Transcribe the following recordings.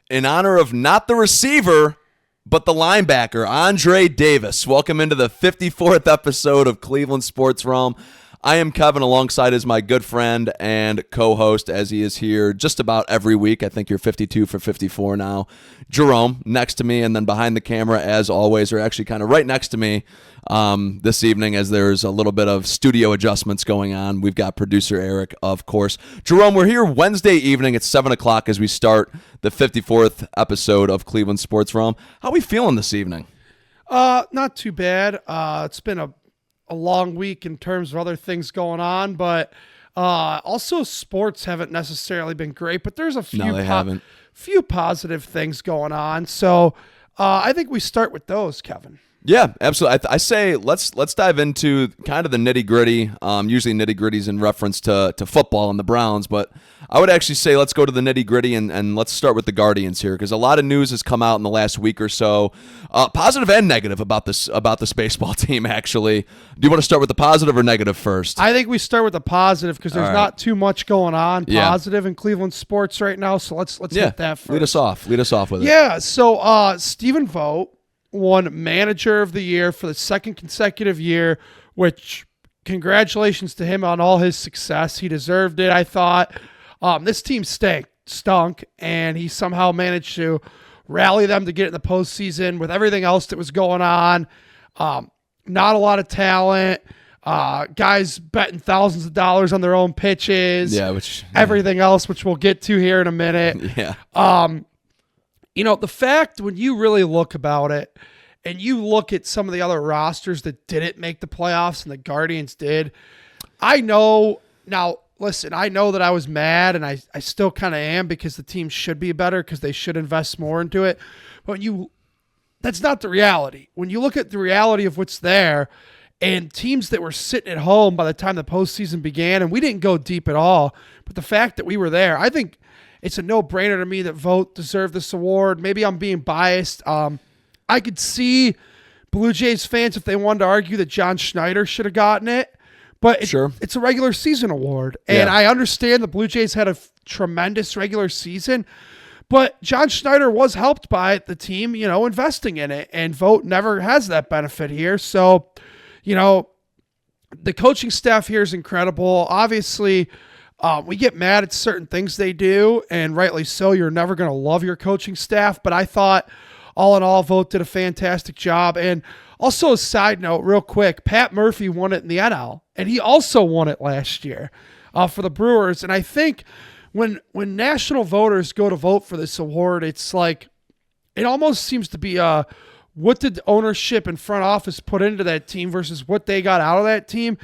in honor of not the receiver, but the linebacker, Andre Davis. Welcome into the 54th episode of Cleveland Sports Realm. I am Kevin, alongside is my good friend and co-host, as he is here just about every week. I think you're 52 for 54 now. Jerome, next to me, and then behind the camera, as always, or actually kind of right next to me this evening, as there's a little bit of studio adjustments going on. We've got producer Eric, of course. Jerome, we're here Wednesday evening at 7 o'clock as we start the 54th episode of Cleveland Sports Realm. How are we feeling this evening? Not too bad. It's been a long week in terms of other things going on, but also sports haven't necessarily been great, but there's a few positive things going on. So I think we start with those, Kevin. Yeah, absolutely. I say let's dive into kind of the nitty-gritty. Usually nitty-gritty's in reference to football and the Browns, but I would actually say let's go to the nitty-gritty and let's start with the Guardians here, because a lot of news has come out in the last week or so, positive and negative about this baseball team, actually. Do you want to start with the positive or negative first? I think we start with the positive because there's not too much going on positive in Cleveland sports right now, so let's hit that first. Lead us off with it. Yeah, so Stephen Vogt won Manager of the Year for the second consecutive year, which congratulations to him on all his success. He deserved it, I thought. This team stunk, and he somehow managed to rally them to get in the postseason with everything else that was going on. Not a lot of talent. Guys betting thousands of dollars on their own pitches. Everything else, which we'll get to here in a minute. Yeah. The fact when you really look about it and you look at some of the other rosters that didn't make the playoffs and the Guardians did, I know that I was mad, and I still kind of am, because the team should be better because they should invest more into it. But that's not the reality. When you look at the reality of what's there and teams that were sitting at home by the time the postseason began, and we didn't go deep at all, but the fact that we were there, I think it's a no-brainer to me that Vogt deserved this award. Maybe I'm being biased. I could see Blue Jays fans, if they wanted to argue, that John Schneider should have gotten it. But it's a regular season award. And I understand the Blue Jays had a tremendous regular season, but John Schneider was helped by the team, investing in it. And Vogt never has that benefit here. So, the coaching staff here is incredible. Obviously, we get mad at certain things they do, and rightly so. You're never going to love your coaching staff, but I thought all in all, Vogt did a fantastic job. And also a side note real quick, Pat Murphy won it in the NL, and he also won it last year for the Brewers. And I think when national voters go to vote for this award, it's like it almost seems to be what did ownership and front office put into that team versus what they got out of that team.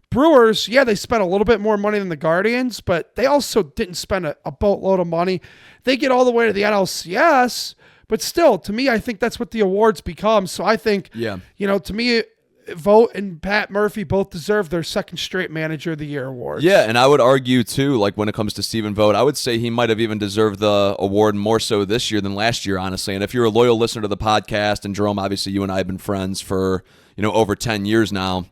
Brewers, they spent a little bit more money than the Guardians, but they also didn't spend a boatload of money. They get all the way to the NLCS, but still, to me, I think that's what the awards become. So I think, to me, Vogt and Pat Murphy both deserve their second straight Manager of the Year awards. Yeah, and I would argue, too, like when it comes to Stephen Vogt, I would say he might have even deserved the award more so this year than last year, honestly. And if you're a loyal listener to the podcast, and Jerome, obviously you and I have been friends for, over 10 years now,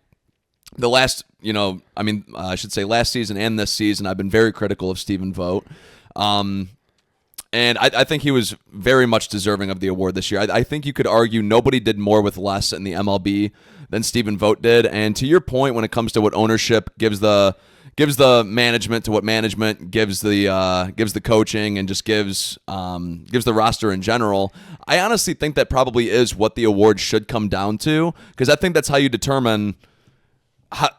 the last, I should say last season and this season, I've been very critical of Stephen Vogt. And I think he was very much deserving of the award this year. I think you could argue nobody did more with less in the MLB than Stephen Vogt did. And to your point, when it comes to what ownership gives the management to what management gives the coaching and just gives the roster in general, I honestly think that probably is what the award should come down to, because I think that's how you determine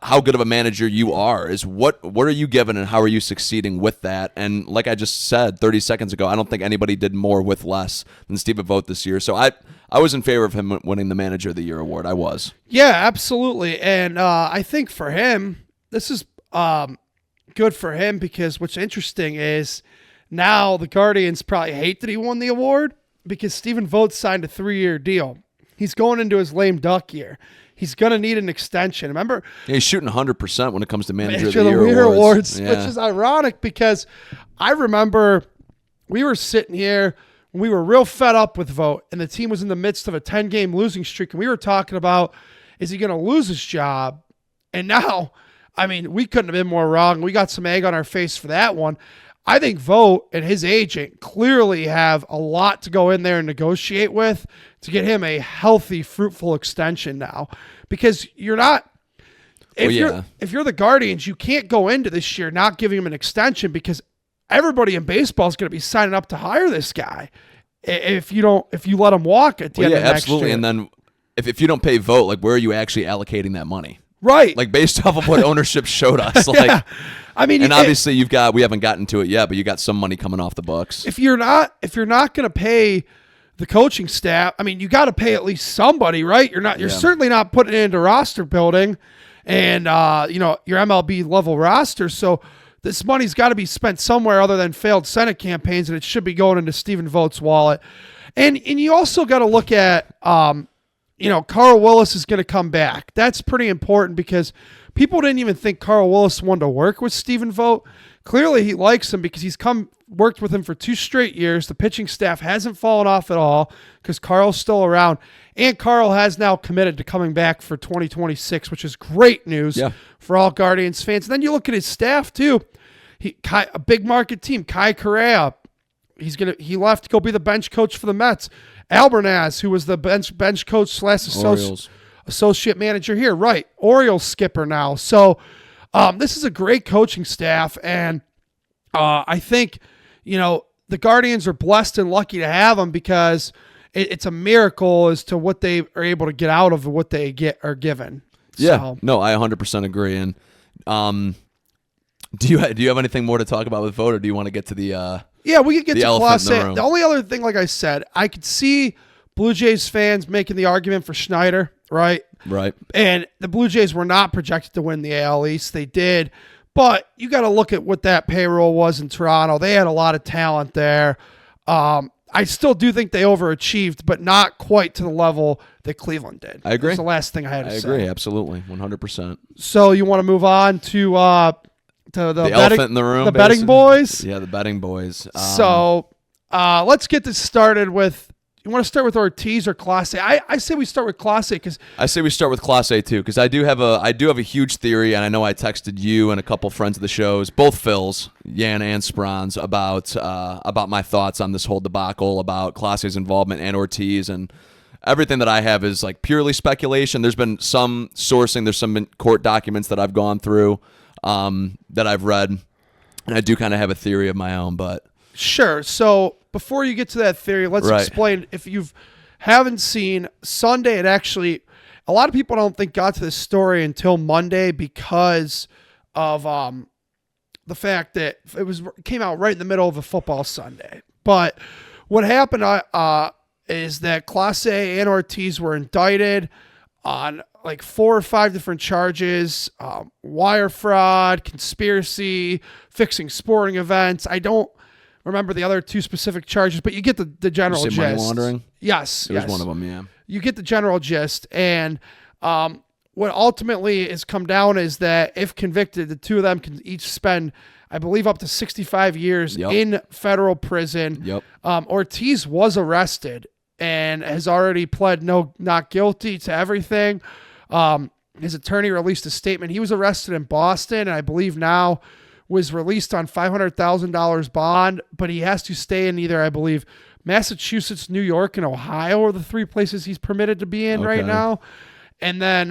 how good of a manager you are, is what are you given and how are you succeeding with that. And like I just said 30 seconds ago, I don't think anybody did more with less than Stephen Vogt this year. So I was in favor of him winning the Manager of the Year award. I was. Yeah, absolutely. And I think for him, this is good for him, because what's interesting is now the Guardians probably hate that he won the award, because Stephen Vogt signed a 3-year deal. He's going into his lame duck year. He's going to need an extension. Remember? Yeah, he's shooting 100% when it comes to Manager of the Year awards. Which is ironic, because I remember we were sitting here when we were real fed up with Vogt, and the team was in the midst of a 10-game losing streak, and we were talking about, is he going to lose his job? And now, we couldn't have been more wrong. We got some egg on our face for that one. I think Vogt and his agent clearly have a lot to go in there and negotiate with to get him a healthy, fruitful extension now. Because you're not, if you're the Guardians, you can't go into this year not giving him an extension because everybody in baseball is going to be signing up to hire this guy if you let him walk at the end of next absolutely. year. And then if you don't pay Vogt, like where are you actually allocating that money? Right. Like based off of what ownership showed us. Like, yeah. I mean, and obviously we haven't gotten to it yet, but you got some money coming off the books. If you're not going to pay the coaching staff, I mean, you got to pay at least somebody, right? You're certainly not putting it into roster building and, your MLB level roster. So this money's got to be spent somewhere other than failed Senate campaigns, and it should be going into Stephen Vogt's wallet. And you also got to look at, Carl Willis is going to come back. That's pretty important because people didn't even think Carl Willis wanted to work with Stephen Vogt. Clearly, he likes him because he's worked with him for 2 straight years. The pitching staff hasn't fallen off at all because Carl's still around. And Carl has now committed to coming back for 2026, which is great news for all Guardians fans. And then you look at his staff, too. A big market team, Kai Correa. He left to go be the bench coach for the Mets. Albernaz, who was the bench coach / associate manager here. Right. Orioles skipper now. So this is a great coaching staff. And I think, the Guardians are blessed and lucky to have them because it's a miracle as to what they are able to get out of what they are given. Yeah. So. No, I 100% agree. And do you have anything more to talk about with Vogt, or do you want to get to the Yeah, we could get to Class A. The only other thing, like I said, I could see Blue Jays fans making the argument for Schneider, right? Right. And the Blue Jays were not projected to win the AL East. They did. But you got to look at what that payroll was in Toronto. They had a lot of talent there. I still do think they overachieved, but not quite to the level that Cleveland did. I agree. That's the last thing I had to say. I agree, absolutely, 100%. So you want to move on to the elephant in the room, the betting boys? Yeah, the betting boys. So let's get this started with. You want to start with Ortiz or Class A? I say we start with Class A because I say we start with Class A too because I do have a huge theory, and I know I texted you and a couple friends of the shows, both Phils, Yan and Sprons, about my thoughts on this whole debacle about Class A's involvement and Ortiz, and everything that I have is like purely speculation. There's been some sourcing, there's some court documents that I've gone through that I've read, and I do kind of have a theory of my own, but. Sure. So before you get to that theory, let's explain. If you haven't seen Sunday, it actually, a lot of people don't think got to this story until Monday because of the fact that it came out right in the middle of a football Sunday. But what happened is that Class A and Ortiz were indicted on like 4 or 5 different charges, wire fraud, conspiracy, fixing sporting events. I don't remember the other 2 specific charges, but you get the general gist. Money laundering? Yes. It was one of them, yeah. You get the general gist. And what ultimately has come down is that if convicted, the 2 of them can each spend, I believe, up to 65 years in federal prison. Yep. Ortiz was arrested and has already pled not guilty to everything. His attorney released a statement. He was arrested in Boston, and I believe now was released on $500,000 bond, but he has to stay in either, I believe, Massachusetts, New York, and Ohio are the 3 places he's permitted to be in right now. And then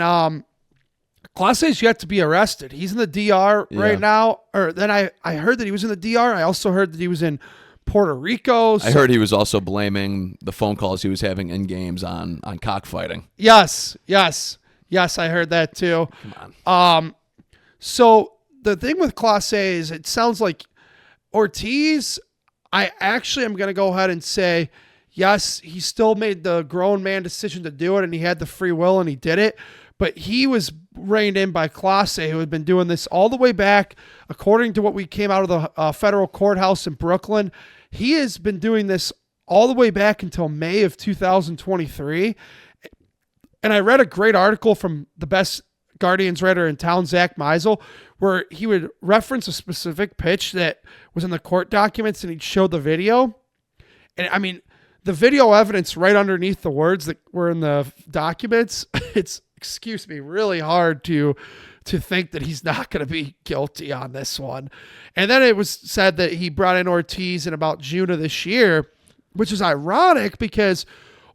Class A's yet to be arrested. He's in the DR right now. Or then I heard that he was in the DR. I also heard that he was in Puerto Rico. I heard he was also blaming the phone calls he was having in games on cockfighting. Yes, I heard that too. Come on. So the thing with Class A is it sounds like Ortiz, I actually am going to go ahead and say, yes, he still made the grown man decision to do it, and he had the free will, and he did it. But he was reined in by Class A, who had been doing this all the way back, according to what we came out of the federal courthouse in Brooklyn. He has been doing this all the way back until May of 2023. And I read a great article from the best Guardians writer in town, Zach Meisel, where he would reference a specific pitch that was in the court documents, and he'd show the video. And I mean, the video evidence right underneath the words that were in the documents, it's, excuse me, really hard to to think that he's not going to be guilty on this one. And then it was said that he brought in Ortiz in about June of this year, which is ironic because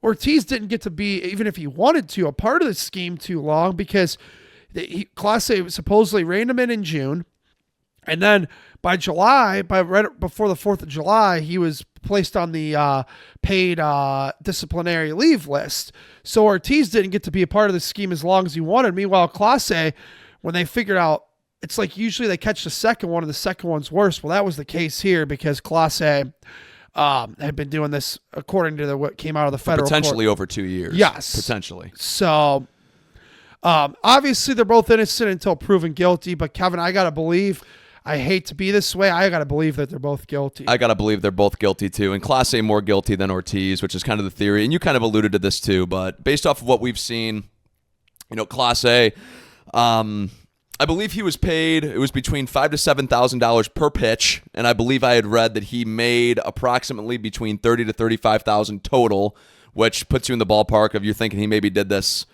Ortiz didn't get to be, even if he wanted to, a part of the scheme too long because Clase supposedly reined him in June. And then by July, right before the 4th of July, he was placed on the paid disciplinary leave list. So Ortiz didn't get to be a part of the scheme as long as he wanted. Meanwhile, Clase, when they figured out, it's like usually they catch the second one and the second one's worse. Well, that was the case here because Clase had been doing this according to what came out of the federal potentially court. Over 2 years. Yes. Potentially. So obviously they're both innocent until proven guilty. But Kevin, I got to believe, I hate to be this way, I got to believe that they're both guilty. I got to believe they're both guilty too. And Clase more guilty than Ortiz, which is kind of the theory. And you kind of alluded to this too. But based off of what we've seen, Clase, I believe he was paid, it was between $5,000 to $7,000 per pitch, and I believe I had read that he made approximately between $30,000 to $35,000 total, which puts you in the ballpark of you're thinking he maybe did this.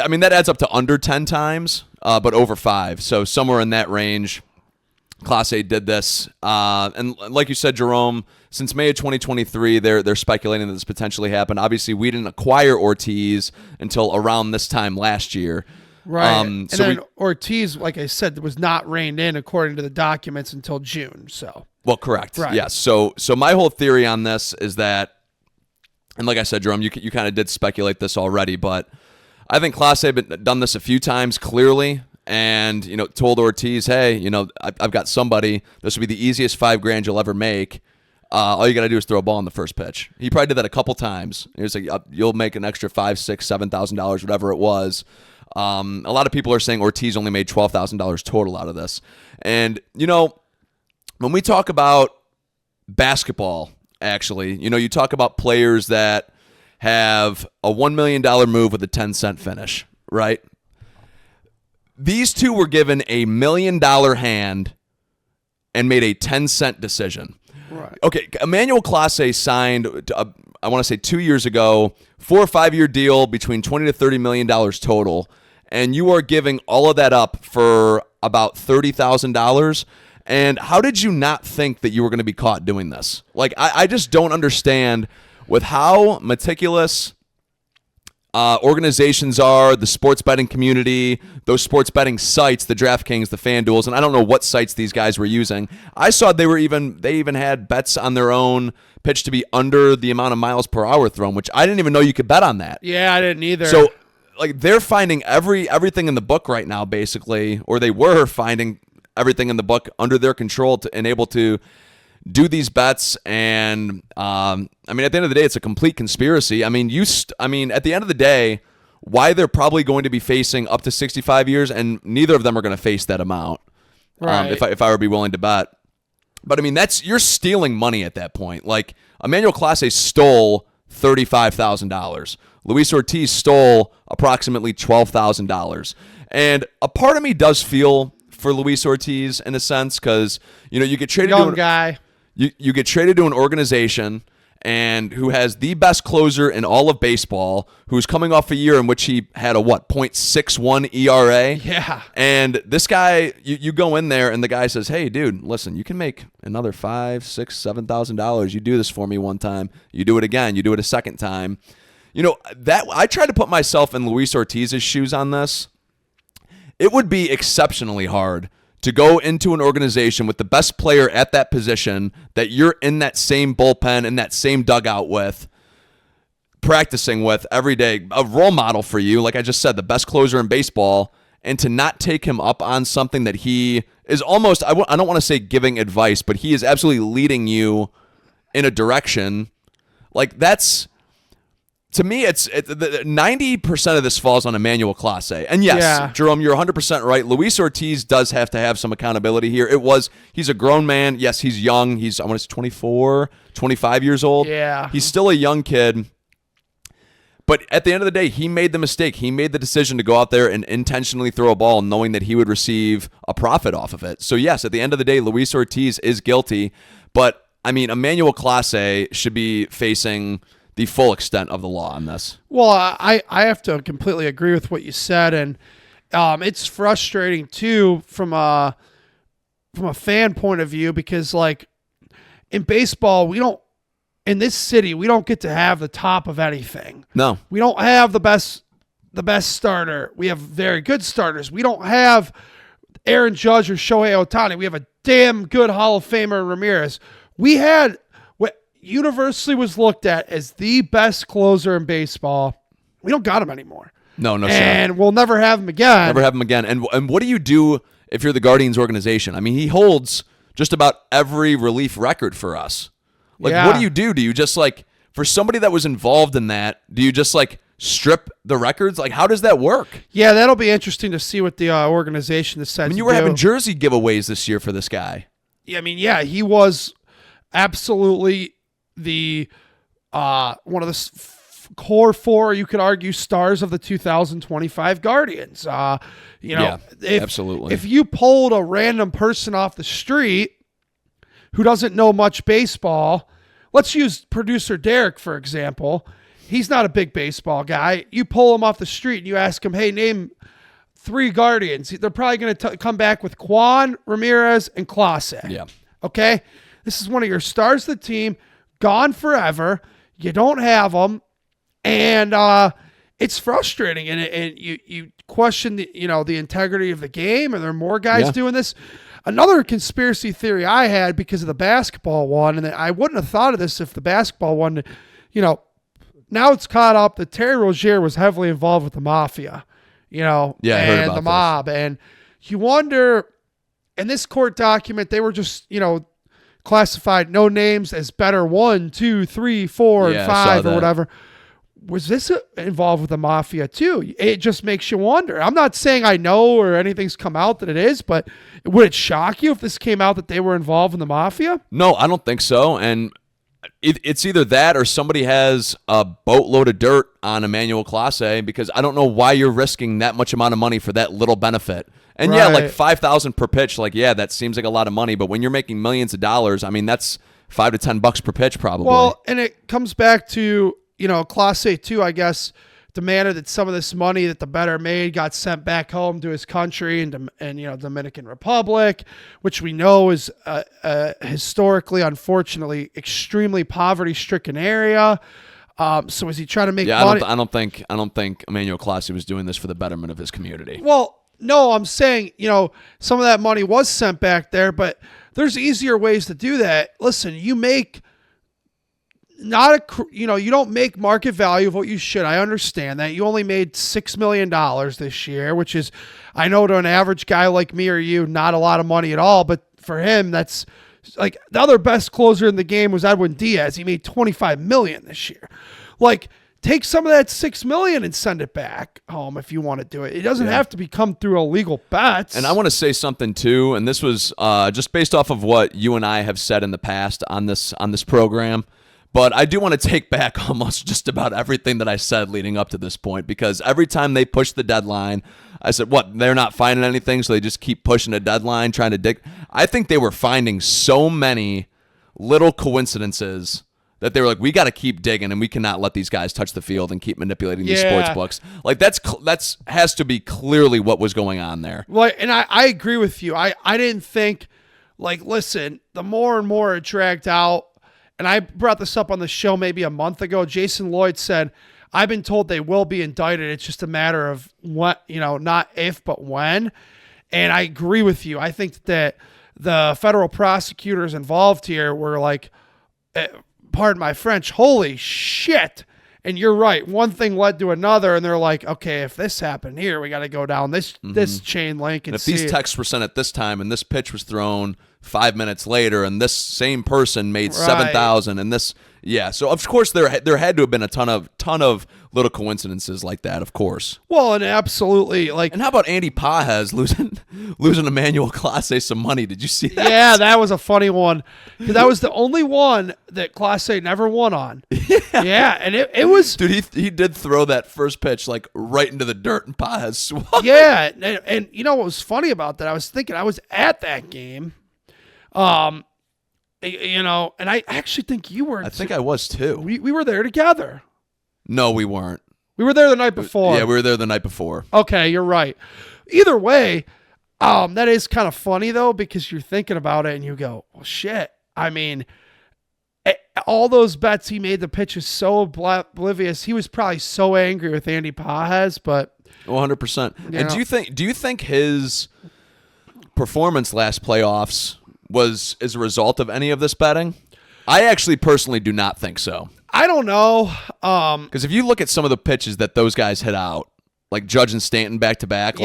I mean, that adds up to under 10 times, but over 5. So somewhere in that range, Clase did this. And like you said, Jerome, since May of 2023, they're speculating that this potentially happened. Obviously, we didn't acquire Ortiz until around this time last year. Right. And then Ortiz, like I said, was not reined in according to the documents until June. So. Well, correct. Right. Yes. So my whole theory on this is that, and like I said, Jerome, you kind of did speculate this already, but I think Clase had done this a few times clearly, and told Ortiz, hey, I've got somebody. This will be the easiest $5,000 you'll ever make. All you got to do is throw a ball on the first pitch. He probably did that a couple times. He was like, you'll make an extra $5,000, $6,000, $7,000, whatever it was. A lot of people are saying Ortiz only made $12,000 total out of this. And, when we talk about basketball, actually, you talk about players that have a $1 million move with a 10-cent finish, right? These two were given a $1 million hand and made a 10-cent decision. Right. Okay, Emmanuel Clase signed, I want to say 2 years ago, 4 or 5 year deal between $20 to $30 million total, and you are giving all of that up for about $30,000. And how did you not think that you were going to be caught doing this? Like, I just don't understand with how meticulous organizations are, the sports betting community, those sports betting sites, the DraftKings, the FanDuels, and I don't know what sites these guys were using. I saw they even had bets on their own pitch to be under the amount of miles per hour thrown, which I didn't even know you could bet on that. Yeah, I didn't either. So, like, they're finding everything in the book right now, basically, or they were finding everything in the book under their control and able to do these bets. And at the end of the day, it's a complete conspiracy. I mean, at the end of the day, why they're probably going to be facing up to 65 years, and neither of them are going to face that amount. Right. If I would be willing to bet. But I mean, you're stealing money at that point. Like, Emmanuel Clase stole $35,000. Luis Ortiz stole approximately $12,000. And a part of me does feel for Luis Ortiz in a sense, because you get traded young guy. You get traded to an organization and who has the best closer in all of baseball, who's coming off a year in which he had a .61 ERA. Yeah. And this guy, you go in there and the guy says, "Hey, dude, listen, you can make another $5,000, $6,000, $7,000. You do this for me one time. You do it again. You do it a second time." That I try to put myself in Luis Ortiz's shoes on this. It would be exceptionally hard to go into an organization with the best player at that position that you're in that same bullpen, in that same dugout with, practicing with every day, a role model for you, like I just said, the best closer in baseball, and to not take him up on something that he is almost, I don't want to say giving advice, but he is absolutely leading you in a direction. Like, that's... To me, it's 90% of this falls on Emmanuel Clase. And yes, Jerome, you're 100% right. Luis Ortiz does have to have some accountability here. He's a grown man. Yes, he's young. He's, I want to say 24, 25 years old. Yeah. He's still a young kid. But at the end of the day, he made the mistake. He made the decision to go out there and intentionally throw a ball knowing that he would receive a profit off of it. So yes, at the end of the day, Luis Ortiz is guilty. But, I mean, Emmanuel Clase should be facing the full extent of the law on this. Well, I have to completely agree with what you said, and It's frustrating too from a fan point of view because like in baseball, in this city, we don't get to have the top of anything. No. We don't have the best starter. We have very good starters. We don't have Aaron Judge or Shohei Ohtani. We have a damn good Hall of Famer Ramirez. We had what universally was looked at as the best closer in baseball. We don't got him anymore. No, sir. And we'll never have him again. Never have him again. And what do you do if you're the Guardians organization? I mean, he holds just about every relief record for us. Like, Yeah. what do you do? Do you just, like, for somebody that was involved in that, do you just, like, strip the records? Like, how does that work? Yeah, that'll be interesting to see what the organization decides. I mean, you to were do. having jersey giveaways this year for this guy. Yeah, I mean, yeah, he was absolutely the one of the core four, you could argue, stars of the 2025 Guardians. Yeah, absolutely. If you pulled a random person off the street who doesn't know much baseball, let's use producer Derek, for example. He's not a big baseball guy. You pull him off the street and you ask him, hey, name 3 Guardians. They're probably going to come back with Kwan, Ramirez, and Clase. Yeah. Okay? This is one of your stars of the team, gone forever. You don't have them. And it's frustrating. And you question the integrity of the game. Are there more guys doing this? Another conspiracy theory I had because of the basketball one, and I wouldn't have thought of this if the basketball one, now it's caught up that Terry Rozier was heavily involved with the mafia, I heard and about the mob. And you wonder, in this court document, they were just, classified no names as better 1, 2, 3, 4, and 5 or whatever. Was this involved with the mafia too? It just makes you wonder. I'm not saying I know or anything's come out that it is, but would it shock you if this came out that they were involved in the mafia? No, I don't think so. And it's either that or somebody has a boatload of dirt on Emmanuel Clase, because I don't know why you're risking that much amount of money for that little benefit. And yeah, like $5,000 per pitch, like, yeah, that seems like a lot of money, but when you're making millions of dollars, I mean, that's $5 to $10 per pitch probably. Well, and it comes back to, Clase too, I guess, demanded that some of this money that the bettor made got sent back home to his country and Dominican Republic, which we know is historically, unfortunately, extremely poverty-stricken area. So is he trying to make money? I don't think Emmanuel Clase was doing this for the betterment of his community. Well, no, I'm saying, some of that money was sent back there, but there's easier ways to do that. Listen, you make you don't make market value of what you should. I understand that. You only made $6 million this year, which is, I know to an average guy like me or you, not a lot of money at all, but for him, that's like the other best closer in the game was Edwin Diaz. He made $25 million this year. Like, take some of that $6 million and send it back home if you want to do it. It doesn't have to come through illegal bets. And I want to say something too, and this was just based off of what you and I have said in the past on this program. But I do want to take back almost just about everything that I said leading up to this point, because every time they push the deadline, I said, what, they're not finding anything, so they just keep pushing a deadline, trying to dig. I think they were finding so many little coincidences that they were like, we got to keep digging, and we cannot let these guys touch the field and keep manipulating these sports books. Like, that's has to be clearly what was going on there. Well, and I agree with you. I didn't think, like, listen, the more and more it dragged out, and I brought this up on the show maybe a month ago. Jason Lloyd said, I've been told they will be indicted. It's just a matter of what, not if, but when. And I agree with you. I think that the federal prosecutors involved here were like, pardon my French, holy shit. And you're right. One thing led to another, and they're like, okay, if this happened here, we got to go down this chain link and if these texts were sent at this time and this pitch was thrown 5 minutes later and this same person made 7,000 and this, so of course there had to have been a ton of little coincidences like that, of course. Well, and absolutely, like, and how about Andy Pajes losing Emmanuel Clase some money? Did you see that? Yeah, that was a funny one, because that was the only one that Clase never won on. Yeah, and it was, dude. He did throw that first pitch like right into the dirt, and Pajes swung. Yeah, and you know what was funny about that? I was thinking I was at that game. And I actually think you were. I think I was too. We were there together. No, we weren't. We were there the night before. Yeah, we were there the night before. Okay, you're right. Either way, that is kind of funny though, because you're thinking about it and you go, well, shit. I mean, all those bets he made, the pitch is so oblivious. He was probably so angry with Andy Pages, but 100%. And do you think his performance last playoffs was as a result of any of this betting? I actually personally do not think so. I don't know. Because if you look at some of the pitches that those guys hit out, like Judge and Stanton back to back,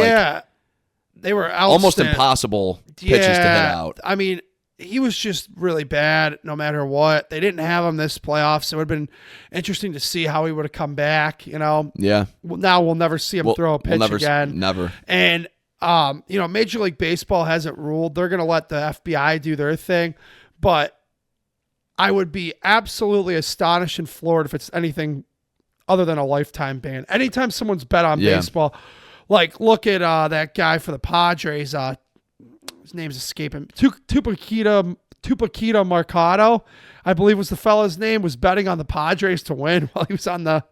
they were almost impossible pitches to hit out. I mean, he was just really bad no matter what. They didn't have him this playoffs. So it would have been interesting to see how he would have come back, Yeah. Now we'll never see him throw a pitch again. Never. And, Major League Baseball hasn't ruled. They're going to let the FBI do their thing. But I would be absolutely astonished and floored if it's anything other than a lifetime ban. Anytime someone's bet on baseball, like look at that guy for the Padres, his name's escaping. Tupaquita Marcado, I believe was the fella's name, was betting on the Padres to win while he was on the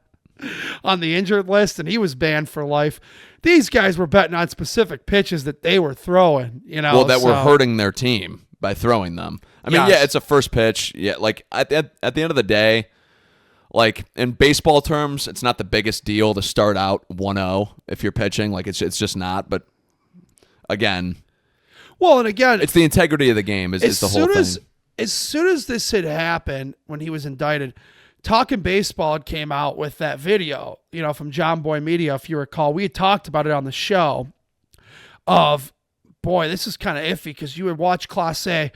injured list, and he was banned for life. These guys were betting on specific pitches that they were throwing, that were hurting their team by throwing them. I mean, it's a first pitch. Yeah, like at the end of the day, like in baseball terms, it's not the biggest deal to start out 1-0 if you're pitching. Like it's just not. But again. Well, and again, it's the integrity of the game is the whole thing. As soon as this had happened, when he was indicted, Talking Baseball had came out with that video, from John Boy Media, if you recall. We had talked about it on the show of, boy, this is kind of iffy because you would watch Clase A.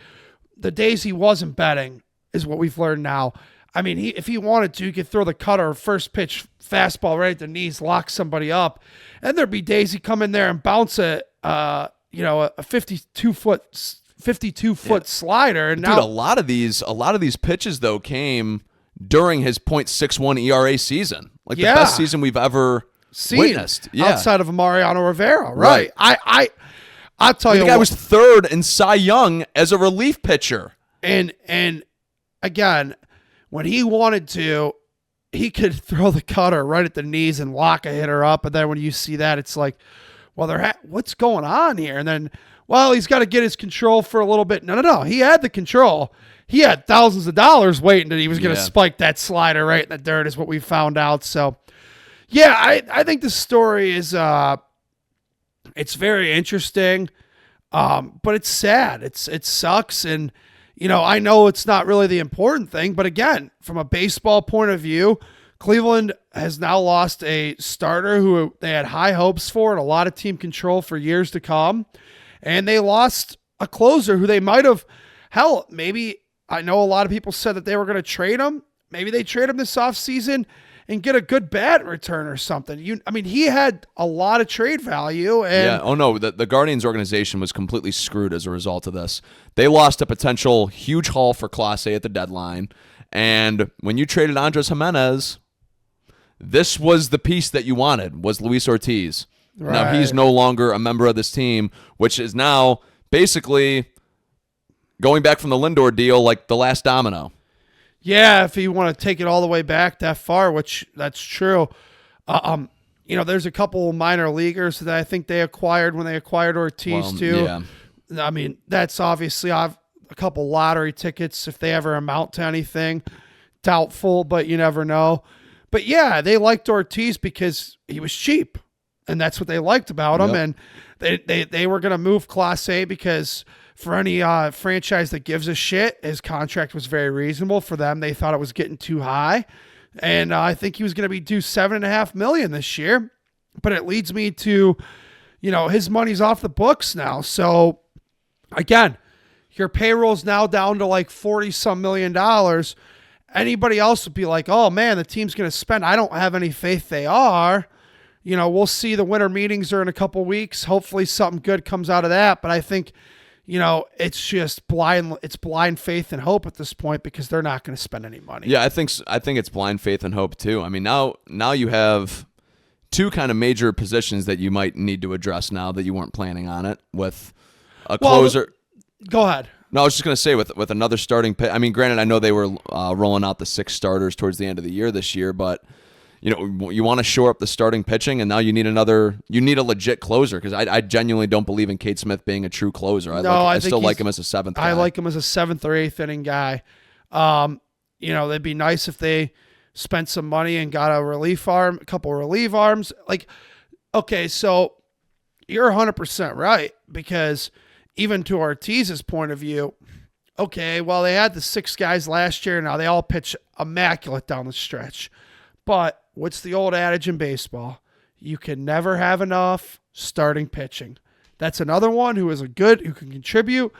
The days he wasn't betting is what we've learned now. I mean, if he wanted to, he could throw the cutter, first pitch fastball right at the knees, lock somebody up. And there'd be days he'd come in there and bounce it, a 52-foot slider. And dude, a lot of these pitches though came during his .61 ERA season, like the best season we've ever witnessed. Yeah, outside of Mariano Rivera, right? I'll tell you, the guy was third in Cy Young as a relief pitcher, and again, when he wanted to, he could throw the cutter right at the knees and lock a hitter up. And then when you see that, it's like, well, what's going on here? And then, well, he's got to get his control for a little bit. No. He had the control. He had thousands of dollars waiting that he was going to spike that slider right in the dirt is what we found out. So, yeah, I think the story is it's very interesting, but it's sad. It sucks. And, I know it's not really the important thing. But, again, from a baseball point of view, Cleveland has now lost a starter who they had high hopes for and a lot of team control for years to come. And they lost a closer who they might have, maybe I know a lot of people said that they were going to trade him. Maybe they trade him this offseason and get a good bat return or something. He had a lot of trade value. And the Guardians organization was completely screwed as a result of this. They lost a potential huge haul for Clase at the deadline. And when you traded Andres Jimenez, this was the piece that you wanted, was Luis Ortiz. Right. Now he's no longer a member of this team, which is now basically going back from the Lindor deal like the last domino. Yeah, if you want to take it all the way back that far, which that's true. There's a couple minor leaguers that I think they acquired when they acquired Ortiz too. Yeah. I mean, that's obviously a couple lottery tickets if they ever amount to anything. Doubtful, but you never know. But yeah, they liked Ortiz because he was cheap, and that's what they liked about him. And they were going to move Clase because for any franchise that gives a shit, his contract was very reasonable for them. They thought it was getting too high, and I think he was going to be due $7.5 million this year. But it leads me to, his money's off the books now. So again, your payroll's now down to like $40-some million. Anybody else would be like, oh man, the team's going to spend. I don't have any faith they are. We'll see. The winter meetings are in a couple weeks. Hopefully something good comes out of that. But I think, it's just blind. It's blind faith and hope at this point because they're not going to spend any money. Yeah, I think it's blind faith and hope too. I mean, now you have two kind of major positions that you might need to address now that you weren't planning on it with a closer. Go ahead. No, I was just going to say with another starting pitch. I mean, granted, I know they were rolling out the 6 starters towards the end of the year this year, but you want to shore up the starting pitching, and now you need a legit closer, because I genuinely don't believe in Cade Smith being a true closer. I still like him as a seventh guy. I like him as a seventh or eighth inning guy. It'd be nice if they spent some money and got a couple relief arms. Like, okay, so you're 100% right, because even to Ortiz's point of view, okay, well, they had the 6 guys last year. Now they all pitch immaculate down the stretch. But what's the old adage in baseball? You can never have enough starting pitching. That's another one who can contribute.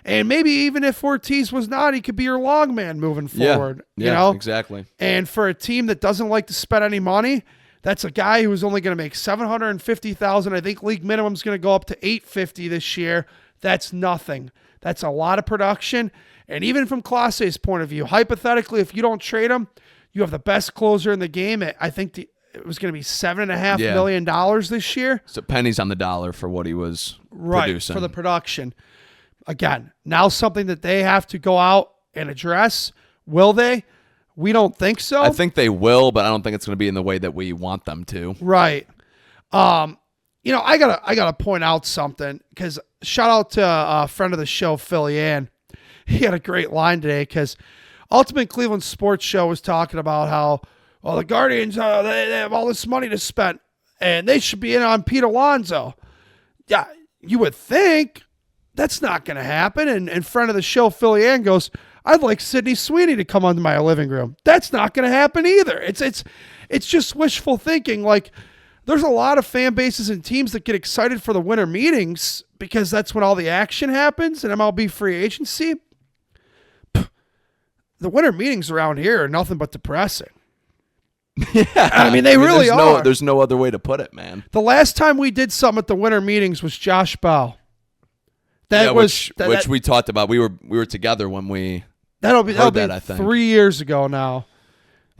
And maybe even if Ortiz was not, he could be your long man moving forward. Yeah, exactly. And for a team that doesn't like to spend any money, that's a guy who's only going to make $750,000. I think league minimum is going to go up to $850 this year. That's nothing. That's a lot of production. And even from Class A's point of view, hypothetically, if you don't trade him, you have the best closer in the game. I think it was going to be $7.5 million this year. So pennies on the dollar for what he was producing. For the production. Again, now something that they have to go out and address. Will they? We don't think so. I think they will, but I don't think it's going to be in the way that we want them to. Right. I gotta point out something, because shout out to a friend of the show, Philly Ann. He had a great line today, because Ultimate Cleveland Sports Show was talking about how, well, the Guardians, they have all this money to spend, and they should be in on Pete Alonso. Yeah, you would think. That's not going to happen. And friend of the show, Philly Ann, goes, I'd like Sidney Sweeney to come onto my living room. That's not going to happen either. It's just wishful thinking. Like, there's a lot of fan bases and teams that get excited for the winter meetings, because that's when all the action happens in MLB free agency. The winter meetings around here are nothing but depressing. Yeah, I mean, they really are. There's no other way to put it, man. The last time we did something at the winter meetings was Josh Bell. Which we talked about. We were together when we that'll be I think 3 years ago now.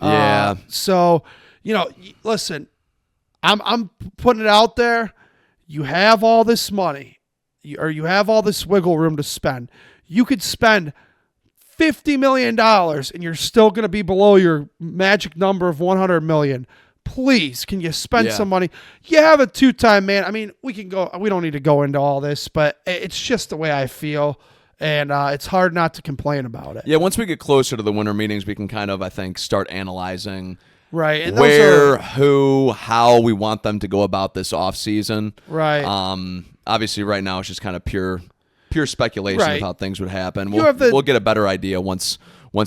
Yeah. So listen, I'm putting it out there. You have all this money, you have all this wiggle room to spend. You could spend $50 million, and you're still going to be below your magic number of $100 million. Please, can you spend some money? You have a 2-time man. I mean, we don't need to go into all this, but it's just the way I feel, and it's hard not to complain about it. Yeah, once we get closer to the winter meetings, we can kind of, I think, start analyzing right, and how we want them to go about this offseason. Right. Obviously, right now, it's just kind of pure speculation of how things would happen. We'll get a better idea once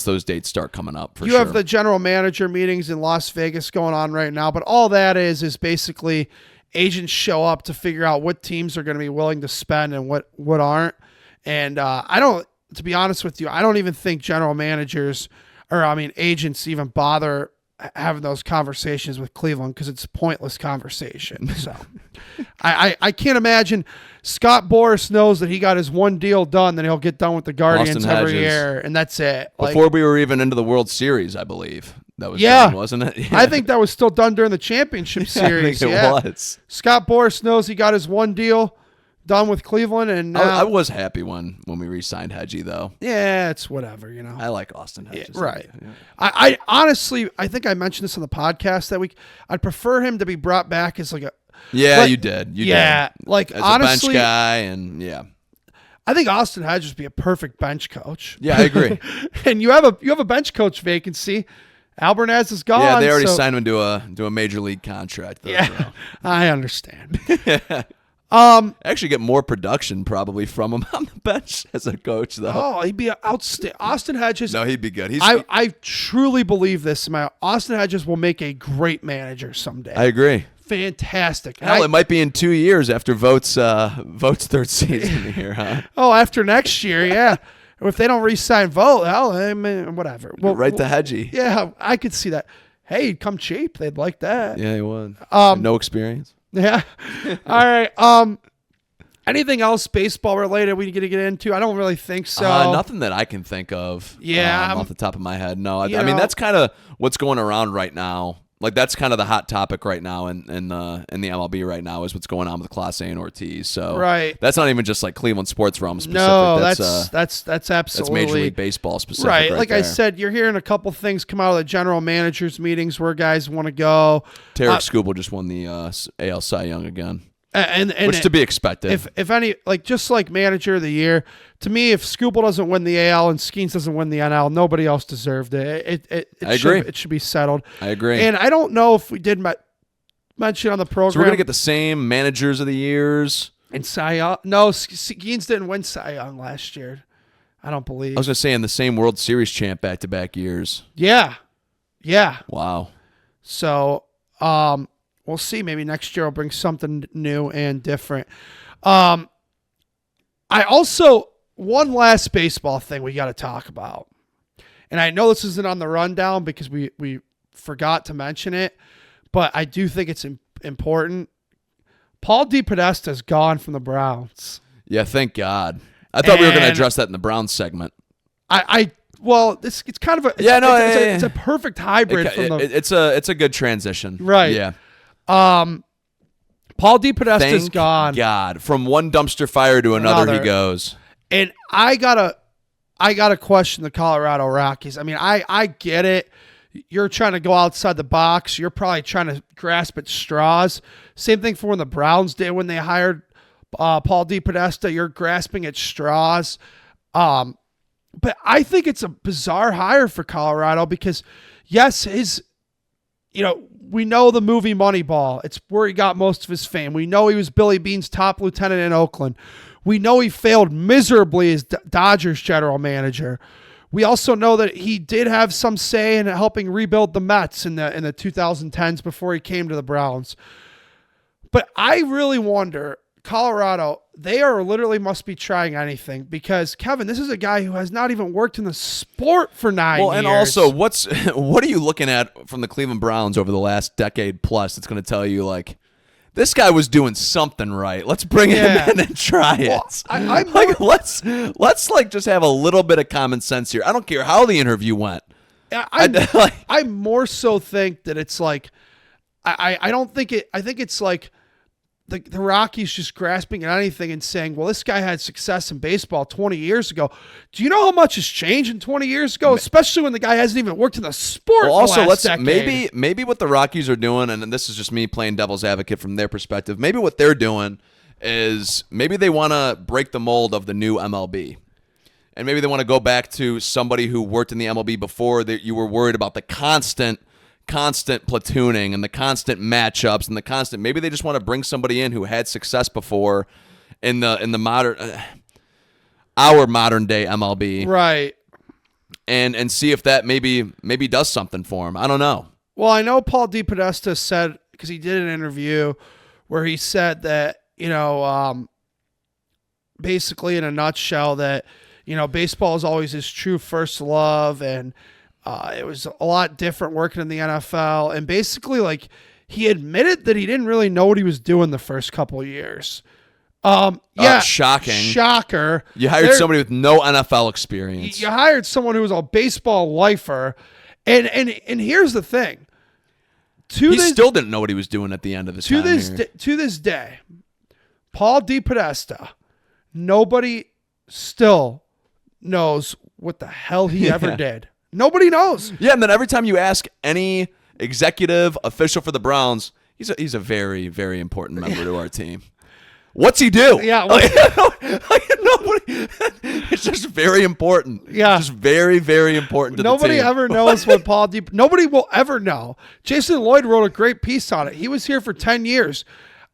those dates start coming up. You have the general manager meetings in Las Vegas going on right now, but all that is basically agents show up to figure out what teams are going to be willing to spend and what aren't. And to be honest with you, I don't even think general managers agents even bother having those conversations with Cleveland, because it's a pointless conversation. So I can't imagine. Scott Boras knows that he got his one deal done, then he'll get done with the Guardians every year, and that's it. Before we were even into the World Series, I believe that was done, wasn't it? Yeah. I think that was still done during the championship series. I think it was. Scott Boras knows he got his one deal done with Cleveland, and I was happy when we re-signed Hedgie, though. Yeah, it's whatever, I like Austin Hedges. Yeah, right. Yeah. I honestly, I think I mentioned this on the podcast that week. I'd prefer him to be brought back as you did. You did. Like, as honestly, a bench guy, and I think Austin Hedges would be a perfect bench coach. Yeah, I agree. And you have a bench coach vacancy. Albernaz is gone. Yeah, they already signed him to a major league contract. Though, yeah, I understand. Actually get more production probably from him on the bench as a coach, though. Oh, he'd be outstanding. Austin Hedges. No, he'd be good. I truly believe this. Austin Hedges will make a great manager someday. I agree. Fantastic. Hell, it might be in 2 years after Vogt's third season here, huh? Oh, after next year, yeah. If they don't re-sign Vogt, whatever. Right to Hedgie. Yeah, I could see that. Hey, he'd come cheap. They'd like that. Yeah, he would. No experience. Yeah. All right. Anything else baseball related we need to get into? I don't really think so. Nothing that I can think of. Yeah. Off the top of my head. No. I mean, that's kind of what's going around right now Like that's kind of the hot topic right now in the MLB right now is what's going on with Clase and Ortiz. So Right. that's not even just like Cleveland sports realm specific. No, that's that's absolutely Major League Baseball specific. right. Like there. I said, you're hearing a couple things come out of the general managers meetings where guys want to go. Tarek Skubal just won the AL Cy Young again, and which to be expected. If any, like just like manager of the year, to me, if Skubal doesn't win the AL and Skeens doesn't win the NL, nobody else deserved it. I agree. It should be settled. I agree. And I don't know if we did mention on the program. So we're gonna get the same managers of the years. And Cy Young. No, Skeens didn't win Cy Young last year. I don't believe. I was gonna say in the same World Series champ back-to-back years. Yeah. Wow. So we'll see. Maybe next year I'll bring something new and different. I also, one last baseball thing we got to talk about. And I know this isn't on the rundown because we forgot to mention it, but I do think it's important. Paul DePodesta is gone from the Browns. Yeah, thank God. I thought we were going to address that in the Browns segment. Well, it's kind of it's a perfect hybrid it's a good transition. Right. Yeah. Paul DePodesta is Thank gone. God, from one dumpster fire to another he goes. And I gotta question the Colorado Rockies. I mean, I get it. You're trying to go outside the box. You're probably trying to grasp at straws. Same thing for when the Browns did when they hired Paul DePodesta. You're grasping at straws. But I think it's a bizarre hire for Colorado because, yes, we know the movie Moneyball. It's where he got most of his fame. We know he was Billy Beane's top lieutenant in Oakland. We know he failed miserably as Dodgers general manager. We also know that he did have some say in helping rebuild the Mets in the 2010s before he came to the Browns. But I really wonder, Colorado, they are literally must be trying anything because, Kevin, this is a guy who has not even worked in the sport for 9 years. Well, and also, what are you looking at from the Cleveland Browns over the last decade plus that's going to tell you, like, this guy was doing something right. Let's bring him in and try it. Well, let's just have a little bit of common sense here. I don't care how the interview went. I more so think that it's like I don't think it. I think it's like the Rockies just grasping at anything and saying, well, this guy had success in baseball 20 years ago. Do you know how much has changed in 20 years ago? Especially when the guy hasn't even worked in the sport. Well, also, the last decade. maybe what the Rockies are doing, and this is just me playing devil's advocate from their perspective, maybe what they're doing is maybe they want to break the mold of the new MLB. And maybe they want to go back to somebody who worked in the MLB before that you were worried about the constant platooning and the constant matchups and the constant. Maybe they just want to bring somebody in who had success before in the modern our modern day MLB, right? And see if that maybe does something for him. I don't know. Well, I know Paul DePodesta said, because he did an interview where he said that basically in a nutshell that baseball is always his true first love and. It was a lot different working in the NFL. And basically, like, he admitted that he didn't really know what he was doing the first couple of years. Shocking. Shocker. You hired somebody with no NFL experience. You hired someone who was a baseball lifer. And here's the thing. He still didn't know what he was doing at the end of his time here. To this day, Paul DePodesta, nobody still knows what the hell he ever did. Nobody knows. Yeah, and then every time you ask any executive official for the Browns, he's a very, very important member to our team. What's he do? Yeah, nobody. It's just very important. Yeah, just very, very important to nobody the team. Ever knows what Paul Deep. Nobody will ever know. Jason Lloyd wrote a great piece on it. He was here for 10 years.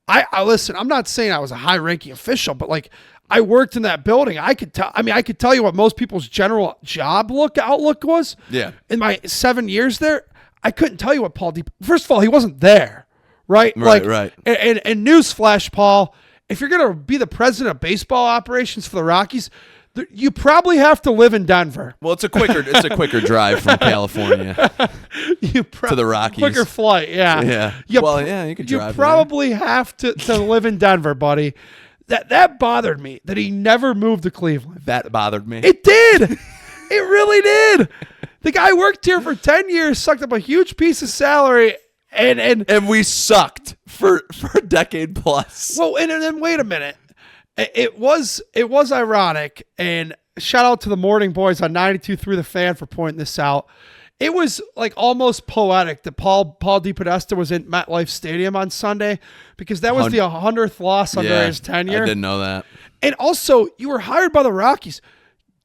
I listen. I'm not saying I was a high-ranking official, but like. I worked in that building. I could tell you what most people's general job outlook was. Yeah. In my 7 years there, I couldn't tell you what Paul Deep. First of all, he wasn't there, right? Right. And newsflash, Paul, if you're gonna be the president of baseball operations for the Rockies, you probably have to live in Denver. Well, it's a quicker drive from California to the Rockies. Quicker flight, yeah. Yeah. You could drive. You probably have to live in Denver, buddy. That bothered me that he never moved to Cleveland. That bothered me. It did. It really did. The guy worked here for 10 years, sucked up a huge piece of salary, And we sucked for a decade plus. Well, and then wait a minute. It was ironic, and shout out to the Morning Boys on 92.3 The Fan for pointing this out. It was like almost poetic that Paul DePodesta was in MetLife Stadium on Sunday because that was the 100th loss under his tenure. I didn't know that. And also, you were hired by the Rockies.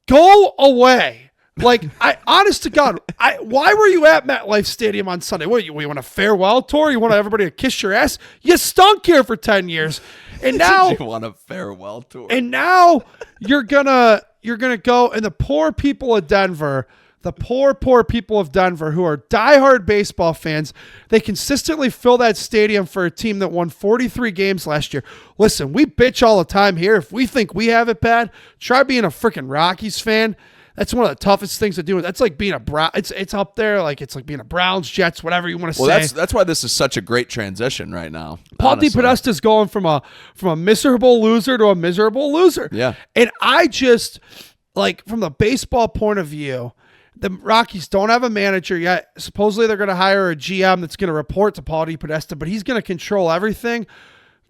Go away. Like, honest to God, why were you at MetLife Stadium on Sunday? What, you want a farewell tour? You want everybody to kiss your ass? You stunk here for 10 years. And now you want a farewell tour. And now you're gonna go, and the poor people of Denver, the poor people of Denver who are diehard baseball fans, they consistently fill that stadium for a team that won 43 games last year. Listen, we bitch all the time here. If we think we have it bad, try being a freaking Rockies fan. That's one of the toughest things to do. That's like being a Brown. It's up there. Like it's like being a Browns, Jets, whatever you want to say. Well, that's why this is such a great transition right now. Paul DePodesta is going from a miserable loser to a miserable loser. Yeah. And I just, like, from the baseball point of view, the Rockies don't have a manager yet. Supposedly they're going to hire a GM that's going to report to Paul DePodesta, but he's going to control everything.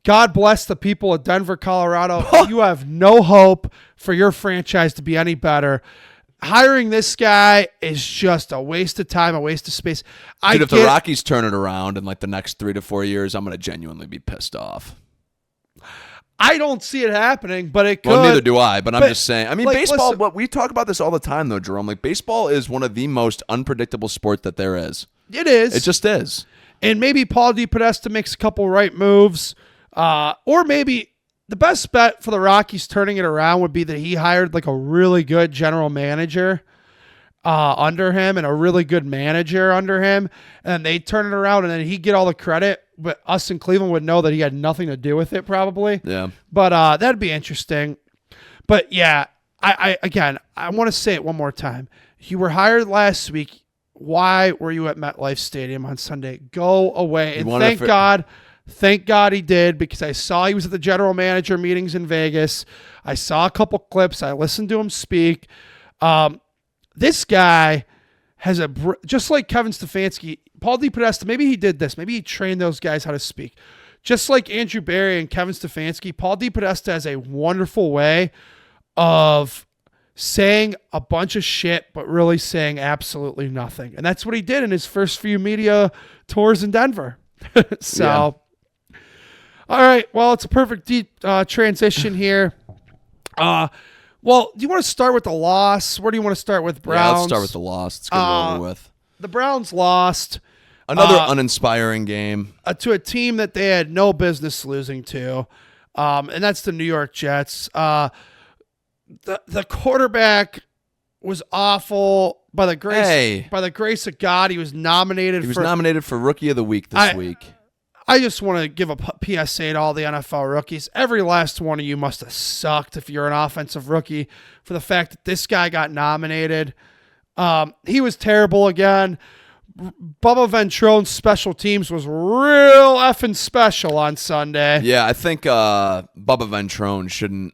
God bless the people of Denver, Colorado. You have no hope for your franchise to be any better. Hiring this guy is just a waste of time, a waste of space. Dude, if the Rockies turn it around in like the next 3 to 4 years, I'm going to genuinely be pissed off. I don't see it happening, but it could. Well, neither do I, but I'm just saying. I mean, like, baseball, listen, we talk about this all the time, though, Jerome. Like, baseball is one of the most unpredictable sport that there is. It is. It just is. And maybe Paul DePodesta makes a couple right moves, or maybe the best bet for the Rockies turning it around would be that he hired like a really good general manager under him and a really good manager under him, and they turn it around, and then he'd get all the credit, but us in Cleveland would know that he had nothing to do with it probably. Yeah. But that'd be interesting. But yeah, I want to say it one more time. You were hired last week. Why were you at MetLife Stadium on Sunday? Go away. And thank God he did, because I saw he was at the general manager meetings in Vegas. I saw a couple clips. I listened to him speak. This guy has just like Kevin Stefanski, Paul DePodesta, maybe he did this. Maybe he trained those guys how to speak. Just like Andrew Barry and Kevin Stefanski, Paul DePodesta has a wonderful way of saying a bunch of shit, but really saying absolutely nothing. And that's what he did in his first few media tours in Denver. So... All right, well, it's a perfect transition here. Well, do you want to start with the loss? Where do you want to start with? Browns? Yeah, let's start with the loss. Let's get it over with. The Browns lost. Another uninspiring game. To a team that they had no business losing to, and that's the New York Jets. The quarterback was awful. By the grace of God, he was nominated. He was nominated for Rookie of the Week this week. I just want to give a PSA to all the NFL rookies. Every last one of you must have sucked if you're an offensive rookie for the fact that this guy got nominated. He was terrible again. Bubba Ventrone's special teams was real effing special on Sunday. Yeah, I think Bubba Ventrone shouldn't.